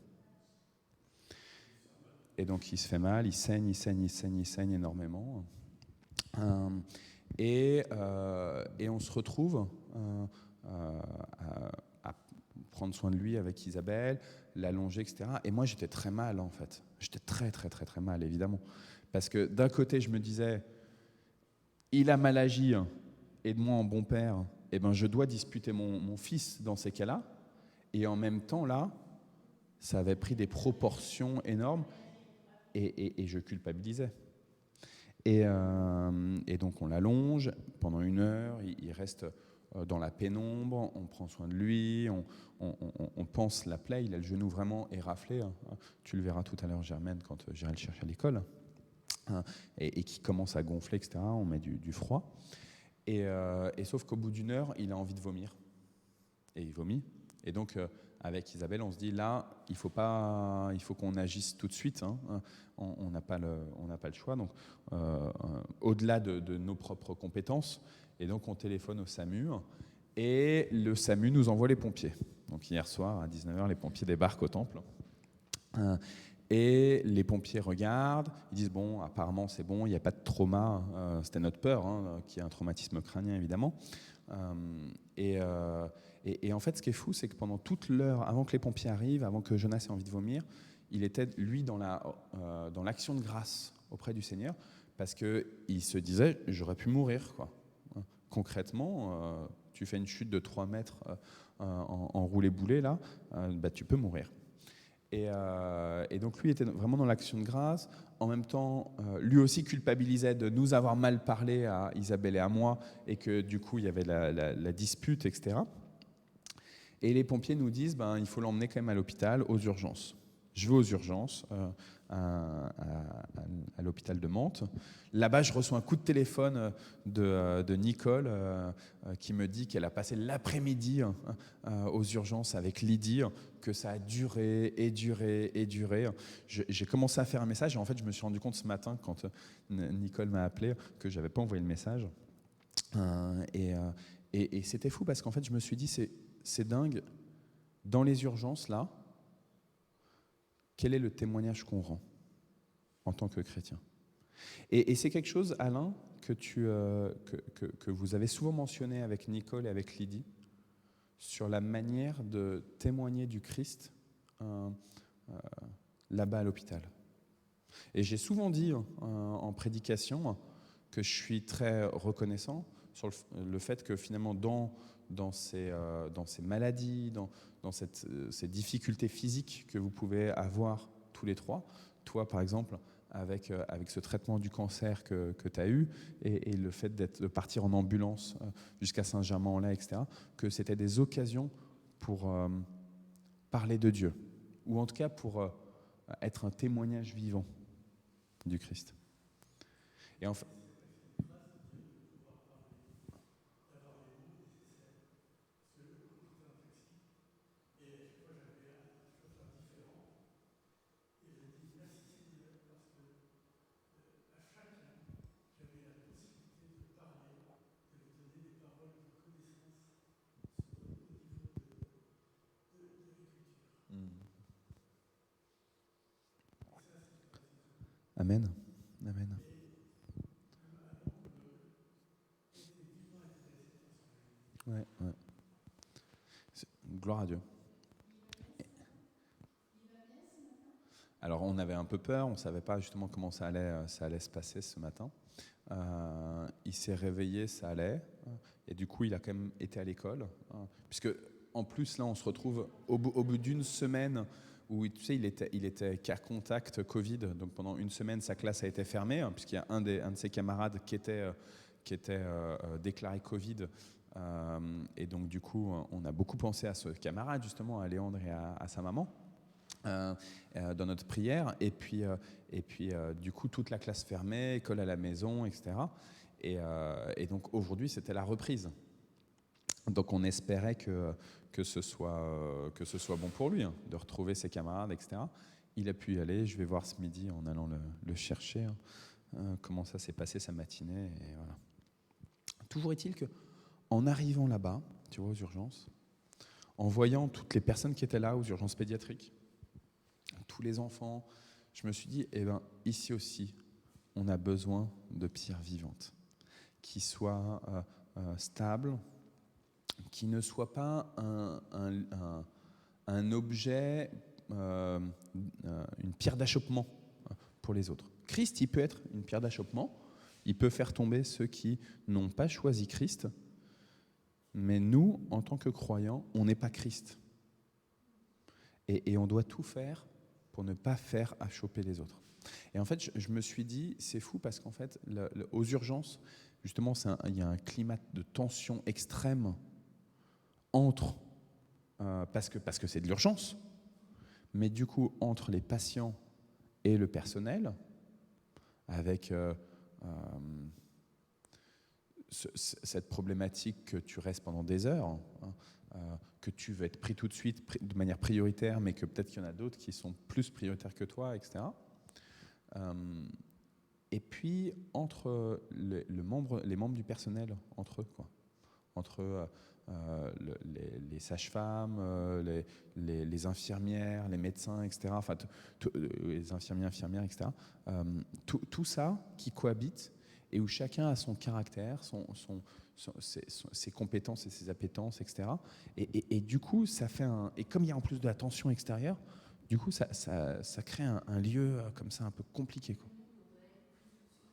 B: Et donc, il se fait mal, il saigne énormément. Et on se retrouve à prendre soin de lui avec Isabelle, l'allonger, etc. Et moi, j'étais très mal, en fait. J'étais très, très, très, très mal, évidemment. Parce que d'un côté, je me disais, il a mal agi, et de moi, en bon père, eh ben, je dois disputer mon fils dans ces cas-là. Et en même temps, là, ça avait pris des proportions énormes, et je culpabilisais. Et donc on l'allonge pendant 1 heure, il reste dans la pénombre, on prend soin de lui, on pense la plaie, il a le genou vraiment éraflé, hein. Tu le verras tout à l'heure, Germaine, quand j'irai le chercher à l'école, et qui commence à gonfler, etc. On met du froid. Et sauf qu'au bout d'1 heure, il a envie de vomir. Et il vomit. Et donc, avec Isabelle, on se dit, là, il faut qu'on agisse tout de suite. Hein. On n'a pas le choix. Donc, au-delà de nos propres compétences. Et donc, on téléphone au SAMU. Et le SAMU nous envoie les pompiers. Donc, hier soir, à 19h, les pompiers débarquent au temple. Et les pompiers regardent, ils disent bon, apparemment c'est bon, il n'y a pas de trauma, c'était notre peur, hein, qu'il y ait un traumatisme crânien évidemment. Et en fait, ce qui est fou, c'est que pendant toute l'heure, avant que les pompiers arrivent, avant que Jonas ait envie de vomir, il était lui dans l'action de grâce auprès du Seigneur, parce qu'il se disait j'aurais pu mourir, quoi. Concrètement, tu fais une chute de 3 mètres en roulé-boulé là, tu peux mourir. Et donc lui était vraiment dans l'action de grâce. En même temps, lui aussi culpabilisait de nous avoir mal parlé à Isabelle et à moi, et que du coup il y avait la dispute, etc. Et les pompiers nous disent il faut l'emmener quand même à l'hôpital, aux urgences. Je vais aux urgences à l'hôpital de Mantes. Là-bas, je reçois un coup de téléphone de Nicole qui me dit qu'elle a passé l'après-midi aux urgences avec Lydie, que ça a duré et duré et duré. J'ai commencé à faire un message et en fait, je me suis rendu compte ce matin, quand Nicole m'a appelé, que je n'avais pas envoyé le message. Et c'était fou parce qu'en fait, je me suis dit, c'est dingue, dans les urgences, là, quel est le témoignage qu'on rend en tant que chrétien? Et c'est quelque chose, Alain, que vous avez souvent mentionné avec Nicole et avec Lydie, sur la manière de témoigner du Christ là-bas à l'hôpital. Et j'ai souvent dit en prédication que je suis très reconnaissant sur le fait que finalement dans ces maladies, dans ces difficultés physiques que vous pouvez avoir tous les trois, toi par exemple avec ce traitement du cancer que tu as eu et le fait de partir en ambulance jusqu'à Saint-Germain-en-Laye, etc., que c'était des occasions pour parler de Dieu, ou en tout cas pour être un témoignage vivant du Christ. Et enfin, Amen. Amen. Ouais. Gloire à Dieu. Alors on avait un peu peur, on ne savait pas justement comment ça allait se passer ce matin. Il s'est réveillé, ça allait, et du coup il a quand même été à l'école, puisque en plus là on se retrouve au bout d'une semaine où tu sais, il était cas contact Covid, donc pendant une semaine sa classe a été fermée, puisqu'il y a un de ses camarades qui était déclaré Covid, et donc du coup on a beaucoup pensé à ce camarade justement, à Léandre et à sa maman. Dans notre prière, et puis du coup toute la classe fermée, école à la maison, etc. Et donc aujourd'hui c'était la reprise. Donc on espérait que ce soit bon pour lui, hein, de retrouver ses camarades, etc. Il a pu y aller. Je vais voir ce midi en allant le chercher, comment ça s'est passé sa matinée. Et voilà. Toujours est-il que en arrivant là-bas, tu vois, aux urgences, en voyant toutes les personnes qui étaient là aux urgences pédiatriques, tous les enfants, je me suis dit, ici aussi, on a besoin de pierres vivantes, qui soient stables, qui ne soient pas un objet, une pierre d'achoppement pour les autres. Christ, il peut être une pierre d'achoppement, il peut faire tomber ceux qui n'ont pas choisi Christ, mais nous, en tant que croyants, on n'est pas Christ. Et on doit tout faire pour ne pas faire achopper les autres. Et en fait, je me suis dit, c'est fou parce qu'en fait, aux urgences, justement, il y a un climat de tension extrême entre, parce que c'est de l'urgence, mais du coup, entre les patients et le personnel, avec cette problématique que tu restes pendant des heures, que tu veux être pris tout de suite de manière prioritaire, mais que peut-être qu'il y en a d'autres qui sont plus prioritaires que toi, etc. Et puis, entre les membres du personnel, entre eux, quoi. Entre les sages-femmes, les infirmières, les médecins, etc. Enfin, les infirmières, etc. Tout ça qui cohabite et où chacun a son caractère, ses compétences et ses appétences, etc. Et du coup, ça fait et comme il y a en plus de la tension extérieure, du coup, ça crée un lieu comme ça un peu compliqué, quoi.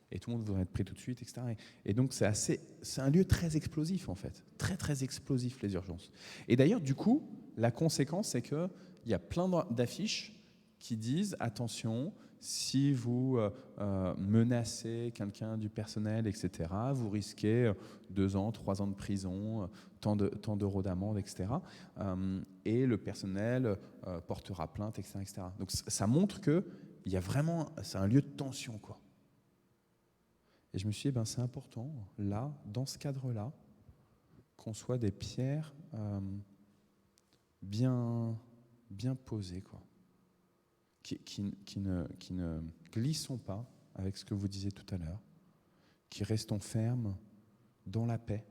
B: Et tout le monde voudrait être pris tout de suite, etc. Et donc, c'est un lieu très explosif, en fait. Très, très explosif, les urgences. Et d'ailleurs, du coup, la conséquence, c'est qu'il y a plein d'affiches qui disent « Attention, si vous menacez quelqu'un du personnel, etc., vous risquez 2 ans, 3 ans de prison, tant d'euros d'amende, etc. Et le personnel portera plainte, etc., etc. » Donc, ça montre qu'il y a vraiment... C'est un lieu de tension, quoi. Et je me suis dit, c'est important, là, dans ce cadre-là, qu'on soit des pierres bien posées, quoi. Qui ne glissons pas avec ce que vous disiez tout à l'heure, qui restons fermes dans la paix.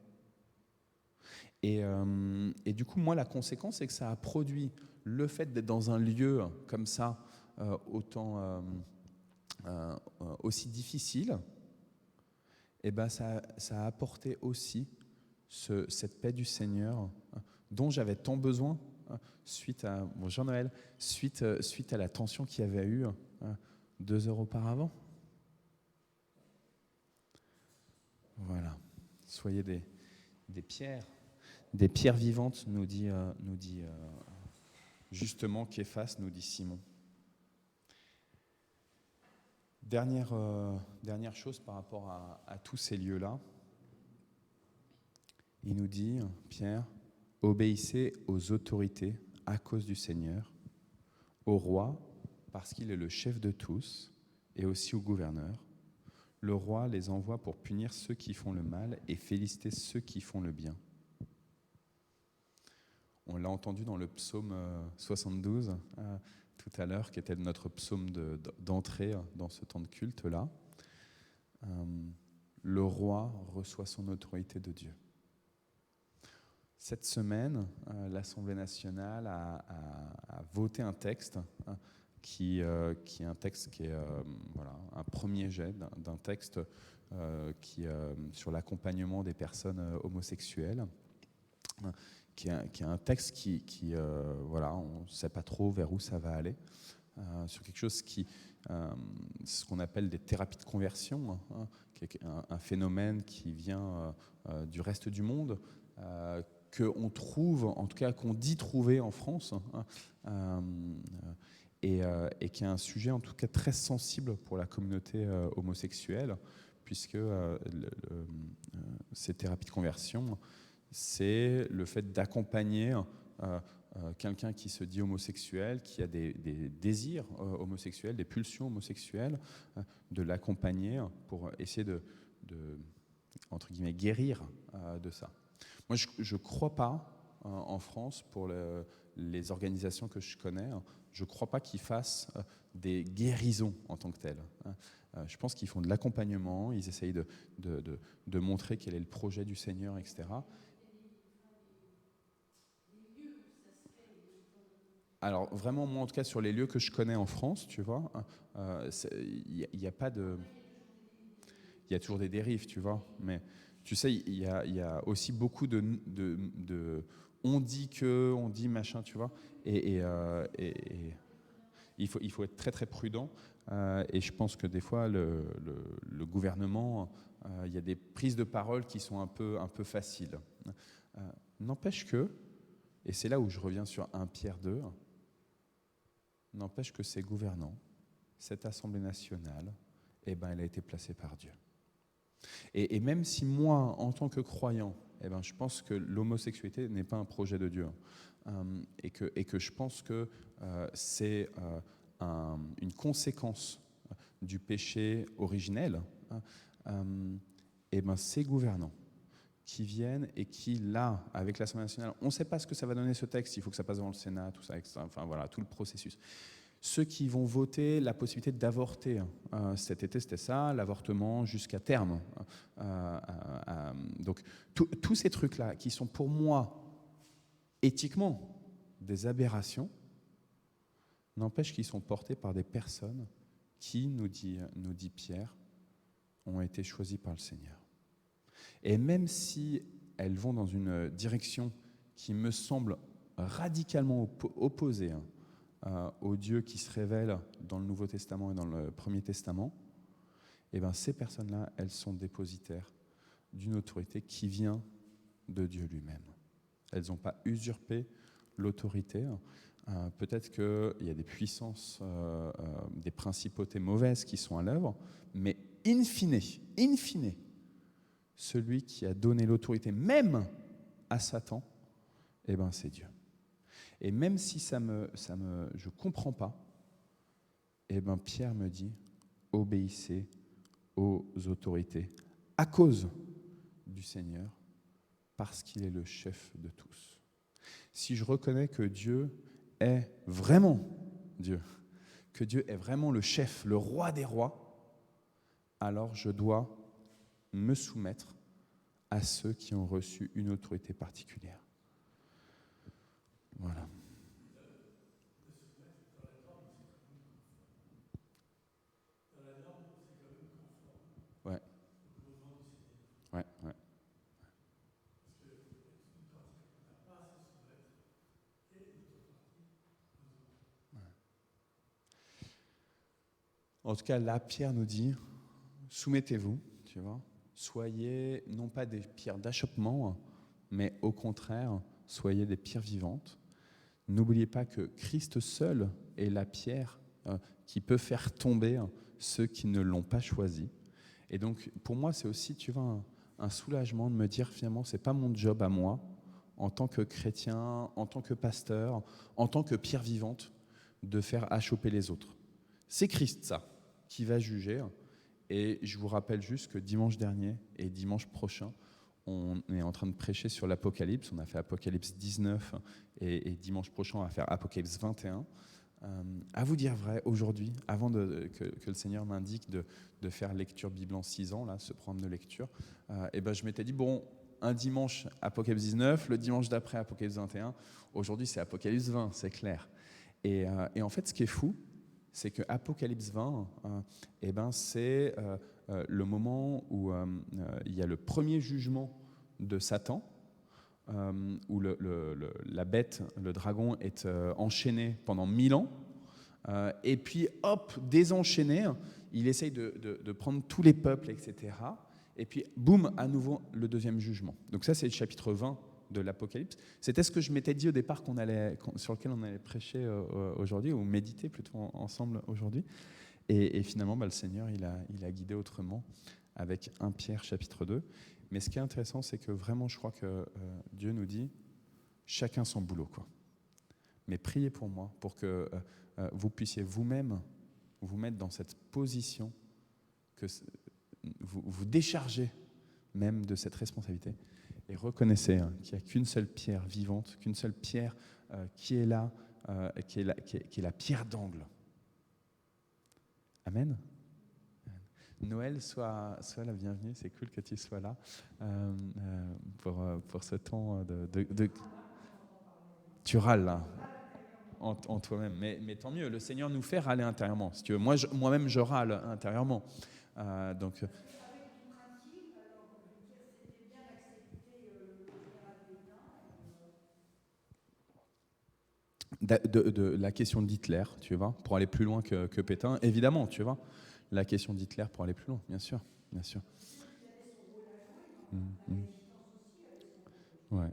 B: Et du coup, moi, la conséquence, c'est que ça a produit le fait d'être dans un lieu comme ça, aussi difficile. Et ça a apporté aussi cette paix du Seigneur dont j'avais tant besoin suite à Jean-Noël, suite à la tension qu'il y avait eu 2 heures auparavant. Voilà. Soyez des pierres vivantes, nous dit justement Képhas, nous dit Simon. Dernière chose par rapport à tous ces lieux-là, il nous dit, Pierre, obéissez aux autorités à cause du Seigneur, au roi parce qu'il est le chef de tous, et aussi au gouverneur. Le roi les envoie pour punir ceux qui font le mal et féliciter ceux qui font le bien. On l'a entendu dans le psaume 72, tout à l'heure, qui était notre psaume d'entrée dans ce temps de culte-là. Le roi reçoit son autorité de Dieu. Cette semaine, l'Assemblée nationale a voté un texte qui est un texte qui est un premier jet d'un texte sur l'accompagnement des personnes homosexuelles, qui est un texte qui on ne sait pas trop vers où ça va aller, sur quelque chose ce qu'on appelle des thérapies de conversion, qui est un phénomène qui vient du reste du monde, qu'on trouve, en tout cas qu'on dit trouver en France, et qui est un sujet en tout cas très sensible pour la communauté homosexuelle, puisque ces thérapies de conversion, c'est le fait d'accompagner quelqu'un qui se dit homosexuel, qui a des désirs homosexuels, des pulsions homosexuelles, de l'accompagner pour essayer de entre guillemets, guérir de ça. Moi, je ne crois pas, en France, pour les organisations que je connais, je ne crois pas qu'ils fassent des guérisons en tant que telles. Je pense qu'ils font de l'accompagnement, ils essayent de montrer quel est le projet du Seigneur, etc. Alors vraiment, moi en tout cas sur les lieux que je connais en France, tu vois, il n'y a pas de... Il y a toujours des dérives, tu vois, mais tu sais, il y a aussi beaucoup de on dit machin, tu vois, et il faut être très très prudent, et je pense que des fois le gouvernement, il y a des prises de parole qui sont un peu faciles. N'empêche que, et c'est là où je reviens sur 1 Pierre 2, n'empêche que ces gouvernants, cette Assemblée nationale, elle a été placée par Dieu. Et même si moi, en tant que croyant, je pense que l'homosexualité n'est pas un projet de Dieu, et que je pense que c'est une conséquence du péché originel, ces gouvernants, qui viennent et qui, là, avec l'Assemblée nationale, on ne sait pas ce que ça va donner ce texte, il faut que ça passe devant le Sénat, tout ça, etc. Enfin voilà, tout le processus. Ceux qui vont voter la possibilité d'avorter, cet été c'était ça, l'avortement jusqu'à terme. Donc tous ces trucs-là qui sont pour moi éthiquement des aberrations, n'empêche qu'ils sont portés par des personnes qui, nous dit Pierre, ont été choisies par le Seigneur. Et même si elles vont dans une direction qui me semble radicalement opposée au Dieu qui se révèle dans le Nouveau Testament et dans le Premier Testament, eh bien ces personnes-là, elles sont dépositaires d'une autorité qui vient de Dieu lui-même. Elles n'ont pas usurpé l'autorité. Peut-être qu'il y a des puissances, des principautés mauvaises qui sont à l'œuvre, mais in fine, celui qui a donné l'autorité même à Satan, eh ben c'est Dieu. Et même si je ne comprends pas, eh ben Pierre me dit, obéissez aux autorités à cause du Seigneur, parce qu'il est le chef de tous. Si je reconnais que Dieu est vraiment Dieu, que Dieu est vraiment le chef, le roi des rois, alors je dois me soumettre à ceux qui ont reçu une autorité particulière. Voilà. Ouais. Ouais, ouais. En tout cas, là, Pierre nous dit, soumettez-vous, tu vois, soyez non pas des pierres d'achoppement, mais au contraire, soyez des pierres vivantes. N'oubliez pas que Christ seul est la pierre qui peut faire tomber ceux qui ne l'ont pas choisi. Et donc, pour moi, c'est aussi, tu vois, un soulagement de me dire, finalement, c'est pas mon job à moi, en tant que chrétien, en tant que pasteur, en tant que pierre vivante, de faire achopper les autres. C'est Christ, ça, qui va juger. Et je vous rappelle juste que dimanche dernier et dimanche prochain, on est en train de prêcher sur l'Apocalypse. On a fait Apocalypse 19 et dimanche prochain, on va faire Apocalypse 21. À vous dire vrai, aujourd'hui, avant que le Seigneur m'indique de faire lecture Bible en 6 ans, là, ce programme de lecture, et ben je m'étais dit, bon, un dimanche Apocalypse 19, le dimanche d'après Apocalypse 21, aujourd'hui c'est Apocalypse 20, c'est clair. Et en fait, ce qui est fou, c'est que Apocalypse 20, eh ben, c'est le moment où il y a le premier jugement de Satan, où la bête, le dragon, est enchaîné pendant 1000 ans. Et puis, hop, désenchaîné, il essaye de prendre tous les peuples, etc. Et puis, boum, à nouveau, le deuxième jugement. Donc ça, c'est le chapitre 20 de l'Apocalypse. C'était ce que je m'étais dit au départ sur lequel on allait prêcher aujourd'hui, ou méditer plutôt ensemble aujourd'hui. Et finalement, le Seigneur, il a guidé autrement avec 1 Pierre chapitre 2. Mais ce qui est intéressant, c'est que vraiment, je crois que Dieu nous dit, chacun son boulot, quoi. Mais priez pour moi, pour que vous puissiez vous-même vous mettre dans cette position, que vous déchargez même de cette responsabilité. Et reconnaissez qu'il n'y a qu'une seule pierre vivante, qu'une seule pierre qui est là, qui est la pierre d'angle. Amen. Noël, sois la bienvenue, c'est cool que tu sois là pour ce temps de... Tu râles là, en toi-même, mais tant mieux, le Seigneur nous fait râler intérieurement. Si tu veux. Moi-même, je râle intérieurement. Donc... De la question d'Hitler, tu vois, pour aller plus loin que Pétain, évidemment, tu vois, la question d'Hitler pour aller plus loin, bien sûr, bien sûr. Ouais, ouais.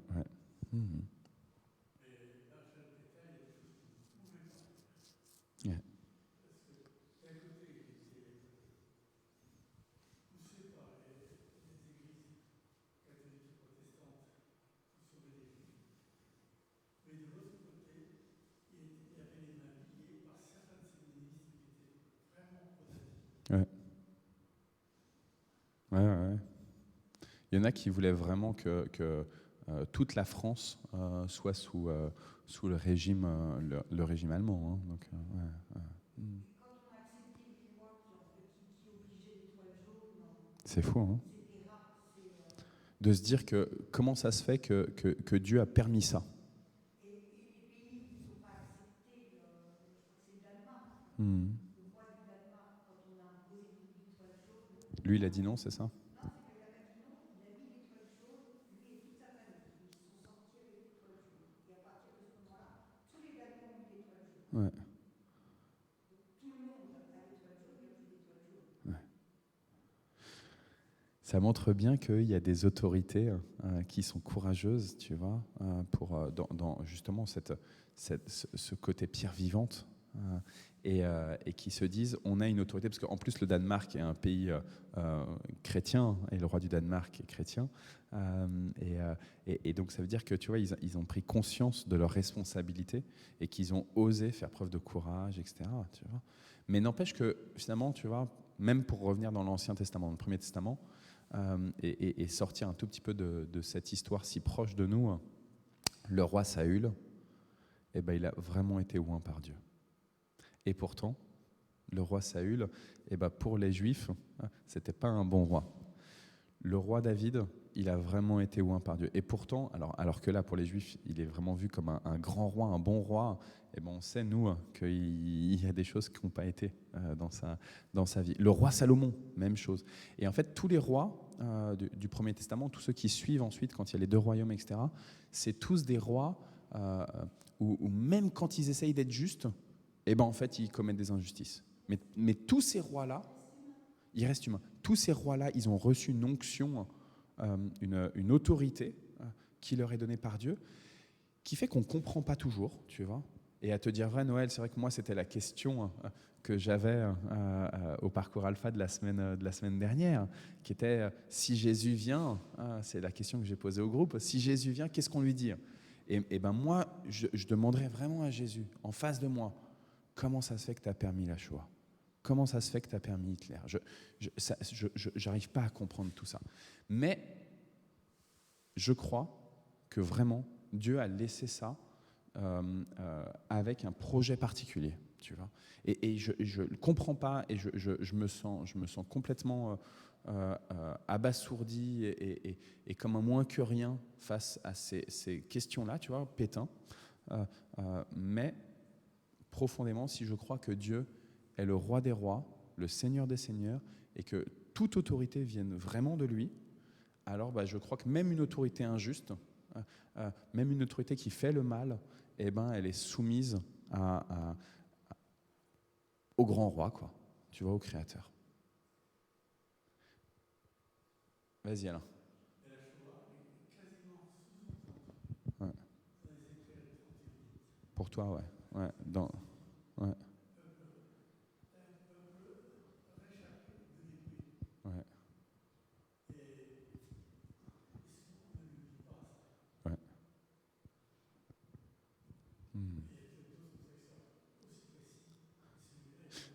B: Yeah. Ouais. Ouais. Il y en a qui voulaient vraiment que toute la France soit sous le régime allemand. Hein. Donc, ouais. C'est fou, hein, de se dire que comment ça se fait que Dieu a permis ça. Lui, il a dit non, c'est ça? Ouais. Ouais. Ça montre bien qu'il y a des autorités qui sont courageuses, tu vois, pour dans justement ce côté pierre vivante. Et qui se disent, on a une autorité, parce qu'en plus le Danemark est un pays chrétien, et le roi du Danemark est chrétien, et donc ça veut dire que tu vois, ils ont pris conscience de leurs responsabilités et qu'ils ont osé faire preuve de courage, etc. Tu vois. Mais n'empêche que finalement, tu vois, même pour revenir dans l'Ancien Testament, dans le Premier Testament, et sortir un tout petit peu de cette histoire si proche de nous, le roi Saül, eh ben, il a vraiment été oint par Dieu. Et pourtant, le roi Saül, eh ben pour les Juifs, c'était pas un bon roi. Le roi David, il a vraiment été oint par Dieu. Et pourtant, alors que là, pour les Juifs, il est vraiment vu comme un grand roi, un bon roi, eh ben on sait, nous, qu'il y a des choses qui n'ont pas été dans sa vie. Le roi Salomon, même chose. Et en fait, tous les rois du Premier Testament, tous ceux qui suivent ensuite, quand il y a les 2 royaumes, etc., c'est tous des rois où même quand ils essayent d'être justes, eh ben en fait, ils commettent des injustices. Mais tous ces rois-là, ils restent humains. Tous ces rois-là, ils ont reçu une onction, une autorité qui leur est donnée par Dieu, qui fait qu'on ne comprend pas toujours, tu vois. Et à te dire vrai, Noël, c'est vrai que moi, c'était la question que j'avais au parcours alpha de la semaine dernière, qui était si Jésus vient, c'est la question que j'ai posée au groupe, si Jésus vient, qu'est-ce qu'on lui dit? Et ben moi, je demanderais vraiment à Jésus, en face de moi, comment ça se fait que tu as permis la Shoah? Comment ça se fait que tu as permis Hitler? Je n'arrive pas à comprendre tout ça. Mais je crois que vraiment, Dieu a laissé ça avec un projet particulier, tu vois. Et je ne comprends pas, et je me sens complètement abasourdi et comme un moins que rien face à ces questions-là, tu vois, Pétain. Mais profondément, si je crois que Dieu est le roi des rois, le Seigneur des seigneurs, et que toute autorité vienne vraiment de lui, alors je crois que même une autorité injuste, même une autorité qui fait le mal, eh ben, elle est soumise au grand roi, quoi. Tu vois, au Créateur. Vas-y, Alain. Ouais. Pour toi, ouais. Ouais. Ouais. Ouais. Ouais.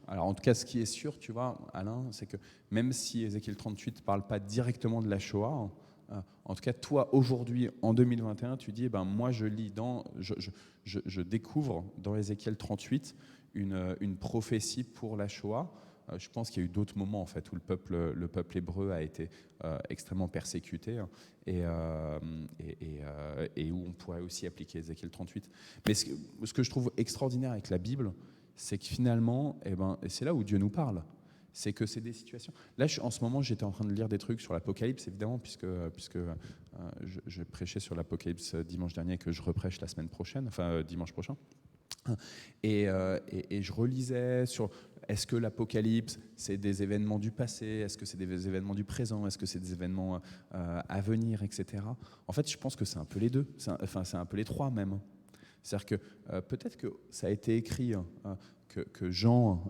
B: Alors en tout cas, ce qui est sûr, tu vois, Alain, c'est que même si Ézéchiel 38 ne parle pas directement de la Shoah, en tout cas, toi, aujourd'hui, en 2021, tu dis, moi, je lis je découvre dans Ézéchiel 38 une prophétie pour la Shoah. Je pense qu'il y a eu d'autres moments, en fait, où le peuple hébreu a été extrêmement persécuté, et où on pourrait aussi appliquer Ézéchiel 38. Mais ce que je trouve extraordinaire avec la Bible, c'est que finalement, et c'est là où Dieu nous parle, c'est que c'est des situations. Là, en ce moment, j'étais en train de lire des trucs sur l'Apocalypse, évidemment, puisque je prêchais sur l'Apocalypse dimanche dernier, que je reprêche la semaine prochaine, dimanche prochain. Et je relisais sur est-ce que l'Apocalypse, c'est des événements du passé, est-ce que c'est des événements du présent, est-ce que c'est des événements à venir, etc. En fait, je pense que c'est un peu les deux, c'est un peu les trois même. C'est-à-dire que peut-être que ça a été écrit que Jean,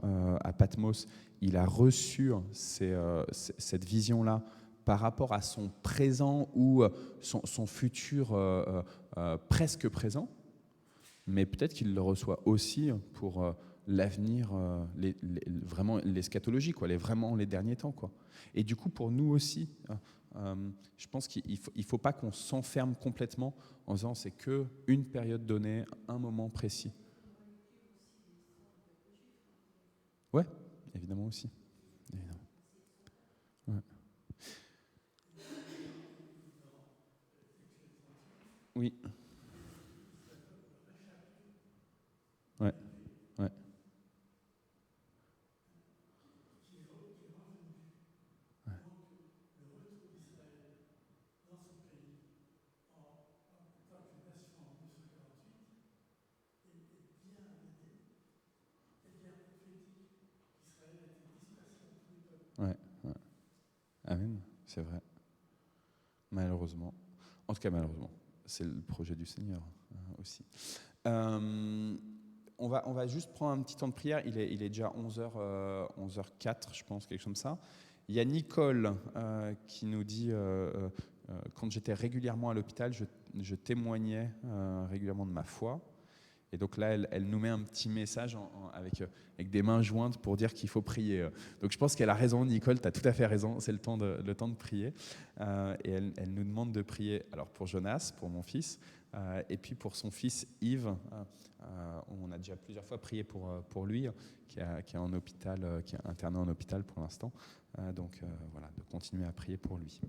B: à Patmos, il a reçu cette vision-là par rapport à son présent ou son futur presque présent, mais peut-être qu'il le reçoit aussi pour l'avenir, vraiment l'eschatologie, vraiment les derniers temps, quoi. Et du coup, pour nous aussi, Je pense qu'il ne faut pas qu'on s'enferme complètement en disant c'est qu'une période donnée, un moment précis. Ouais, évidemment aussi. Évidemment. Ouais. Oui. Ouais. Ouais. Ouais. Ouais. Amen, c'est vrai. Malheureusement. En tout cas, malheureusement. C'est le projet du Seigneur aussi. On va juste prendre un petit temps de prière. Il est déjà 11h04, je pense, quelque chose comme ça. Il y a Nicole qui nous dit quand j'étais régulièrement à l'hôpital, je témoignais régulièrement de ma foi. Et donc là, elle nous met un petit message avec des mains jointes pour dire qu'il faut prier. Donc je pense qu'elle a raison, Nicole, tu as tout à fait raison, c'est le temps de prier. Et elle nous demande de prier alors pour Jonas, pour mon fils, et puis pour son fils Yves. On a déjà plusieurs fois prié pour lui, qui est en hôpital, qui est interné en hôpital pour l'instant. Donc voilà, de continuer à prier pour lui.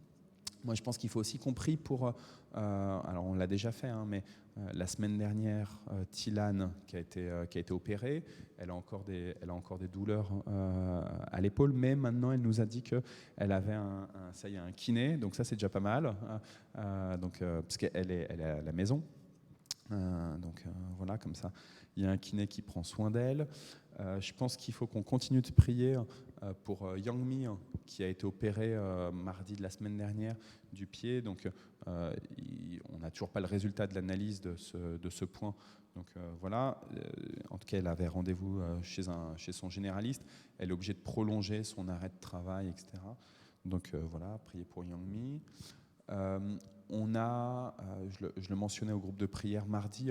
B: Moi, je pense qu'il faut aussi qu'on prie pour, alors on l'a déjà fait, mais la semaine dernière, Tilane qui a été opérée, elle a encore des douleurs à l'épaule, mais maintenant elle nous a dit qu'elle avait un kiné, donc ça c'est déjà pas mal, parce qu'elle est à la maison. Voilà, comme ça, il y a un kiné qui prend soin d'elle. Je pense qu'il faut qu'on continue de prier pour Yang Mi, qui a été opéré mardi de la semaine dernière du pied. Donc, on n'a toujours pas le résultat de l'analyse de ce point. Donc voilà, en tout cas, elle avait rendez-vous chez son généraliste. Elle est obligée de prolonger son arrêt de travail, etc. Donc voilà, prier pour Yang Mi. On a, je le mentionnais au groupe de prière mardi,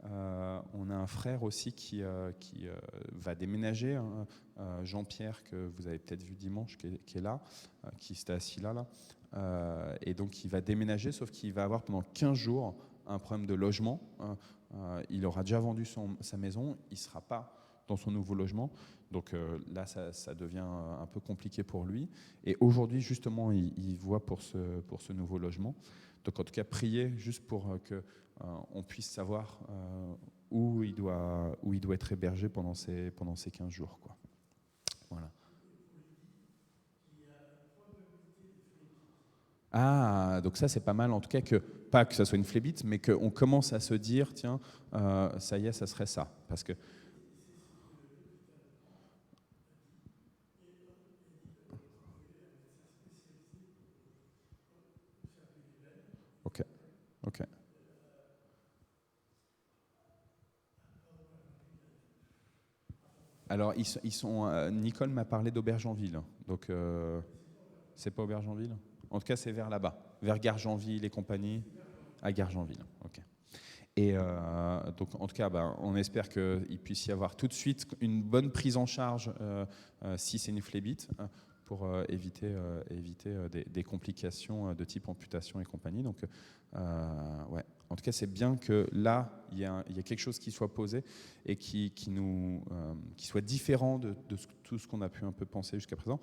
B: on a un frère aussi qui va déménager, Jean-Pierre, que vous avez peut-être vu dimanche, qui est là, qui s'était assis là. Et donc il va déménager, sauf qu'il va avoir pendant 15 jours un problème de logement. Il aura déjà vendu sa maison, il ne sera pas dans son nouveau logement. Donc là, ça devient un peu compliqué pour lui. Et aujourd'hui, justement, il voit pour ce nouveau logement. Donc en tout cas, prier juste pour qu'on puisse savoir où il doit être hébergé pendant ces 15 jours, quoi. Voilà. Ah, donc ça, c'est pas mal. En tout cas, pas que ça soit une phlébite, mais qu'on commence à se dire, tiens, ça y est, ça serait ça. Parce que ok. Alors, ils sont. Nicole m'a parlé d'Aubergenville, donc c'est pas Aubergenville. En tout cas, c'est vers là-bas, vers Gargenville et compagnie, à Gargenville. Ok. Et donc, en tout cas, on espère qu'il puisse y avoir tout de suite une bonne prise en charge si c'est une phlébite, pour éviter des complications de type amputation et compagnie. Donc, ouais. En tout cas, c'est bien que là, il y a quelque chose qui soit posé et qui soit différent de tout ce qu'on a pu un peu penser jusqu'à présent.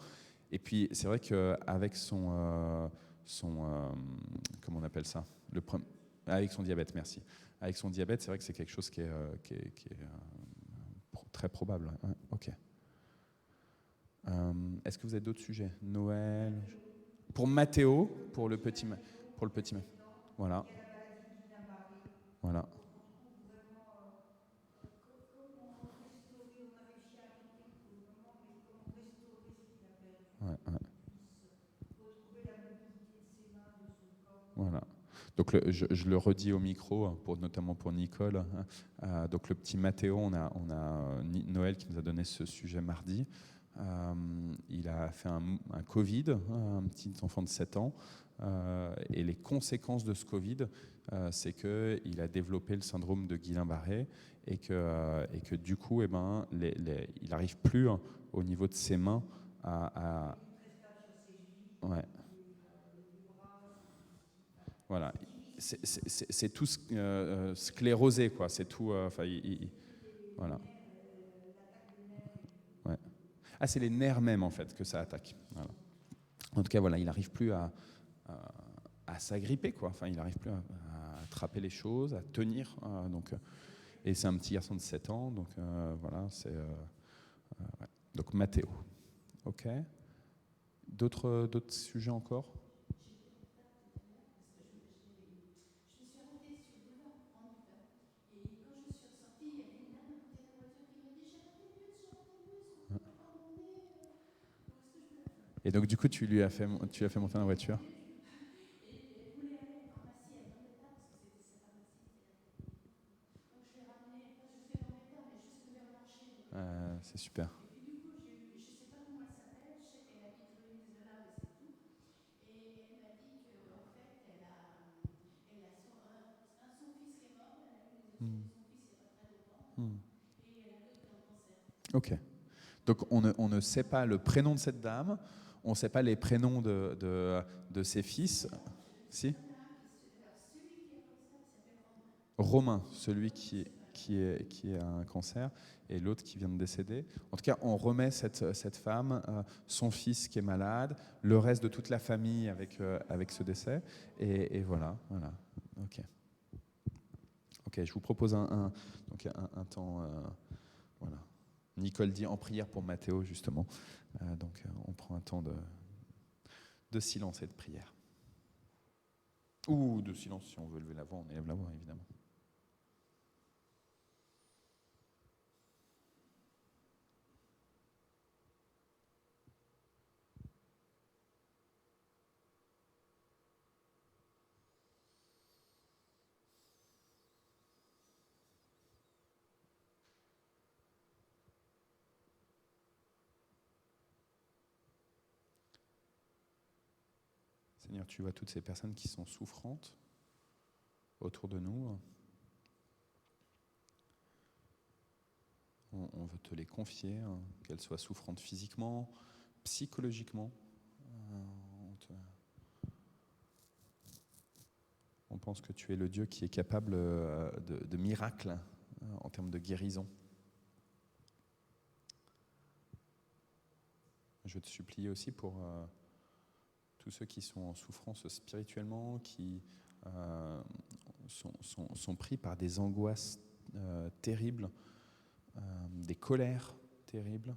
B: Et puis, c'est vrai qu'avec comment on appelle ça, avec son diabète, merci. Avec son diabète, c'est vrai que c'est quelque chose qui est très probable. Ouais, ok. Est-ce que vous avez d'autres sujets? Noël. Pour Mathéo, pour le petit. Voilà. Voilà. Ouais, ouais. Voilà. Donc je le redis au micro, notamment pour Nicole. Donc le petit Mathéo, on a Noël qui nous a donné ce sujet mardi. Il a fait un Covid, un petit enfant de 7 ans. Et les conséquences de ce Covid, c'est qu'il a développé le syndrome de Guillain-Barré et que du coup, il n'arrive plus au niveau de ses mains à ouais. c'est tout sclérosé, quoi. C'est tout. Voilà. Ouais. Ah, c'est les nerfs même, en fait, que ça attaque. Voilà. En tout cas, voilà, il n'arrive plus à s'agripper, quoi. Enfin, il n'arrive plus à attraper les choses, à tenir. Et c'est un petit garçon de 7 ans, donc voilà, c'est. Ouais. Donc, Mathéo. OK. D'autres sujets encore? Et donc, du coup, tu l'as fait monter dans la voiture? C'est super. Hmm. Hmm. Ok. Donc on ne sait pas le prénom de cette dame, on ne sait pas les prénoms de ses fils. Si? Romain, celui qui a un cancer, et l'autre qui vient de décéder. En tout cas, on remet cette femme, son fils qui est malade, le reste de toute la famille avec ce décès, et voilà. Ok. Ok, je vous propose un temps. Voilà. Nicole dit en prière pour Mathéo, justement. Donc, on prend un temps de silence et de prière. Ou de silence, si on veut lever la voix, on élève la voix, évidemment. Seigneur, tu vois toutes ces personnes qui sont souffrantes autour de nous. On veut te les confier, qu'elles soient souffrantes physiquement, psychologiquement. On pense que tu es le Dieu qui est capable de miracles en termes de guérison. Je te supplie aussi pour tous ceux qui sont en souffrance spirituellement, qui sont pris par des angoisses terribles, des colères terribles.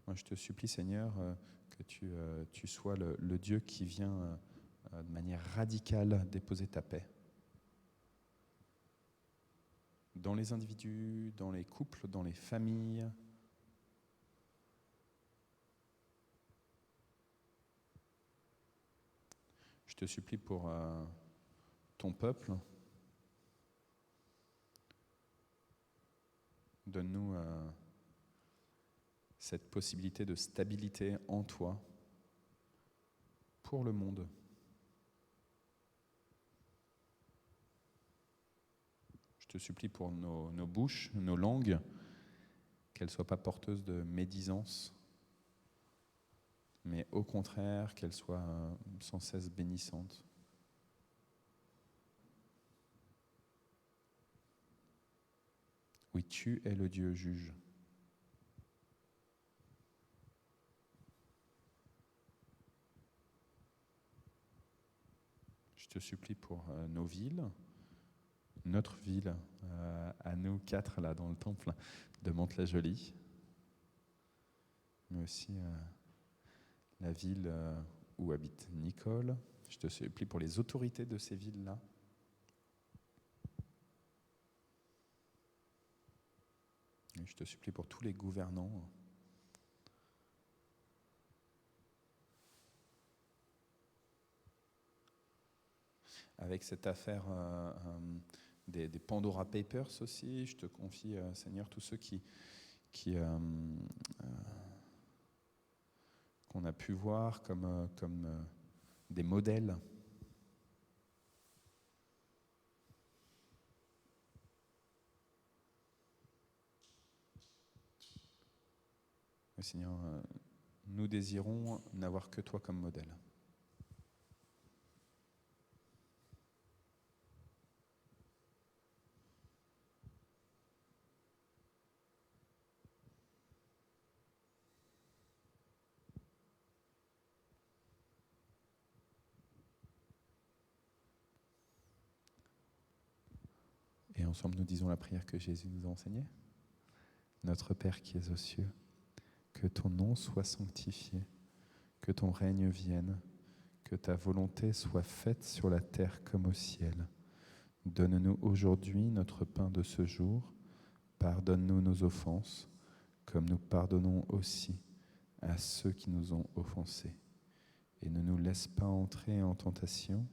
B: Moi, je te supplie, Seigneur, que tu sois le Dieu qui vient de manière radicale déposer ta paix. Dans les individus, dans les couples, dans les familles. Je te supplie pour ton peuple. Donne-nous cette possibilité de stabilité en toi pour le monde. Je te supplie pour nos bouches, nos langues, qu'elles ne soient pas porteuses de médisance, mais au contraire, qu'elles soient sans cesse bénissantes. Oui, tu es le Dieu juge. Je te supplie pour nos villes, notre ville, à nous 4 là dans le temple de Mantes-la-Jolie, mais aussi la ville où habite Nicole. Je te supplie pour les autorités de ces villes-là. Et je te supplie pour tous les gouvernants. Avec cette affaire des Pandora Papers aussi, je te confie, Seigneur, tous ceux qu'on a pu voir comme des modèles. Mais Seigneur, nous désirons n'avoir que toi comme modèle. ensemble, nous disons la prière que Jésus nous a enseignée. Notre Père qui es aux cieux, que ton nom soit sanctifié, que ton règne vienne, que ta volonté soit faite sur la terre comme au ciel. Donne-nous aujourd'hui notre pain de ce jour. Pardonne-nous nos offenses, comme nous pardonnons aussi à ceux qui nous ont offensés. Et ne nous laisse pas entrer en tentation,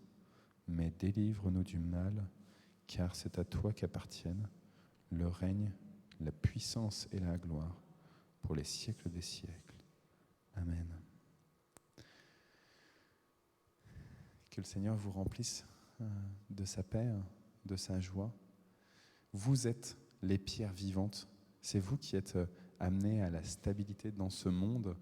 B: mais délivre-nous du mal, car c'est à toi qu'appartiennent le règne, la puissance et la gloire pour les siècles des siècles. Amen. Que le Seigneur vous remplisse de sa paix, de sa joie. Vous êtes les pierres vivantes. C'est vous qui êtes amenés à la stabilité dans ce monde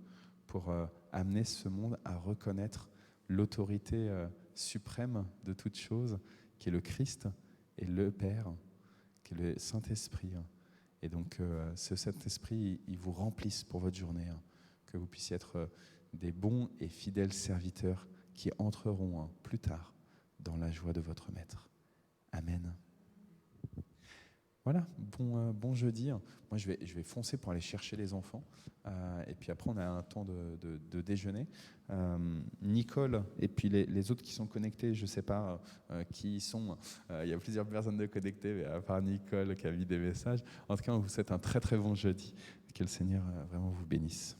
B: pour amener ce monde à reconnaître l'autorité suprême de toute chose, qui est le Christ et le Père, qui est le Saint-Esprit. Et donc, ce Saint-Esprit, il vous remplisse pour votre journée, que vous puissiez être des bons et fidèles serviteurs qui entreront plus tard dans la joie de votre Maître. Amen. Voilà, bon jeudi. Moi, je vais foncer pour aller chercher les enfants. Et puis après, on a un temps de déjeuner. Nicole et puis les autres qui sont connectés, je ne sais pas qui ils sont. Il y a plusieurs personnes de connectées, mais à part Nicole qui a mis des messages. En tout cas, on vous souhaite un très très bon jeudi. Que le Seigneur vraiment vous bénisse.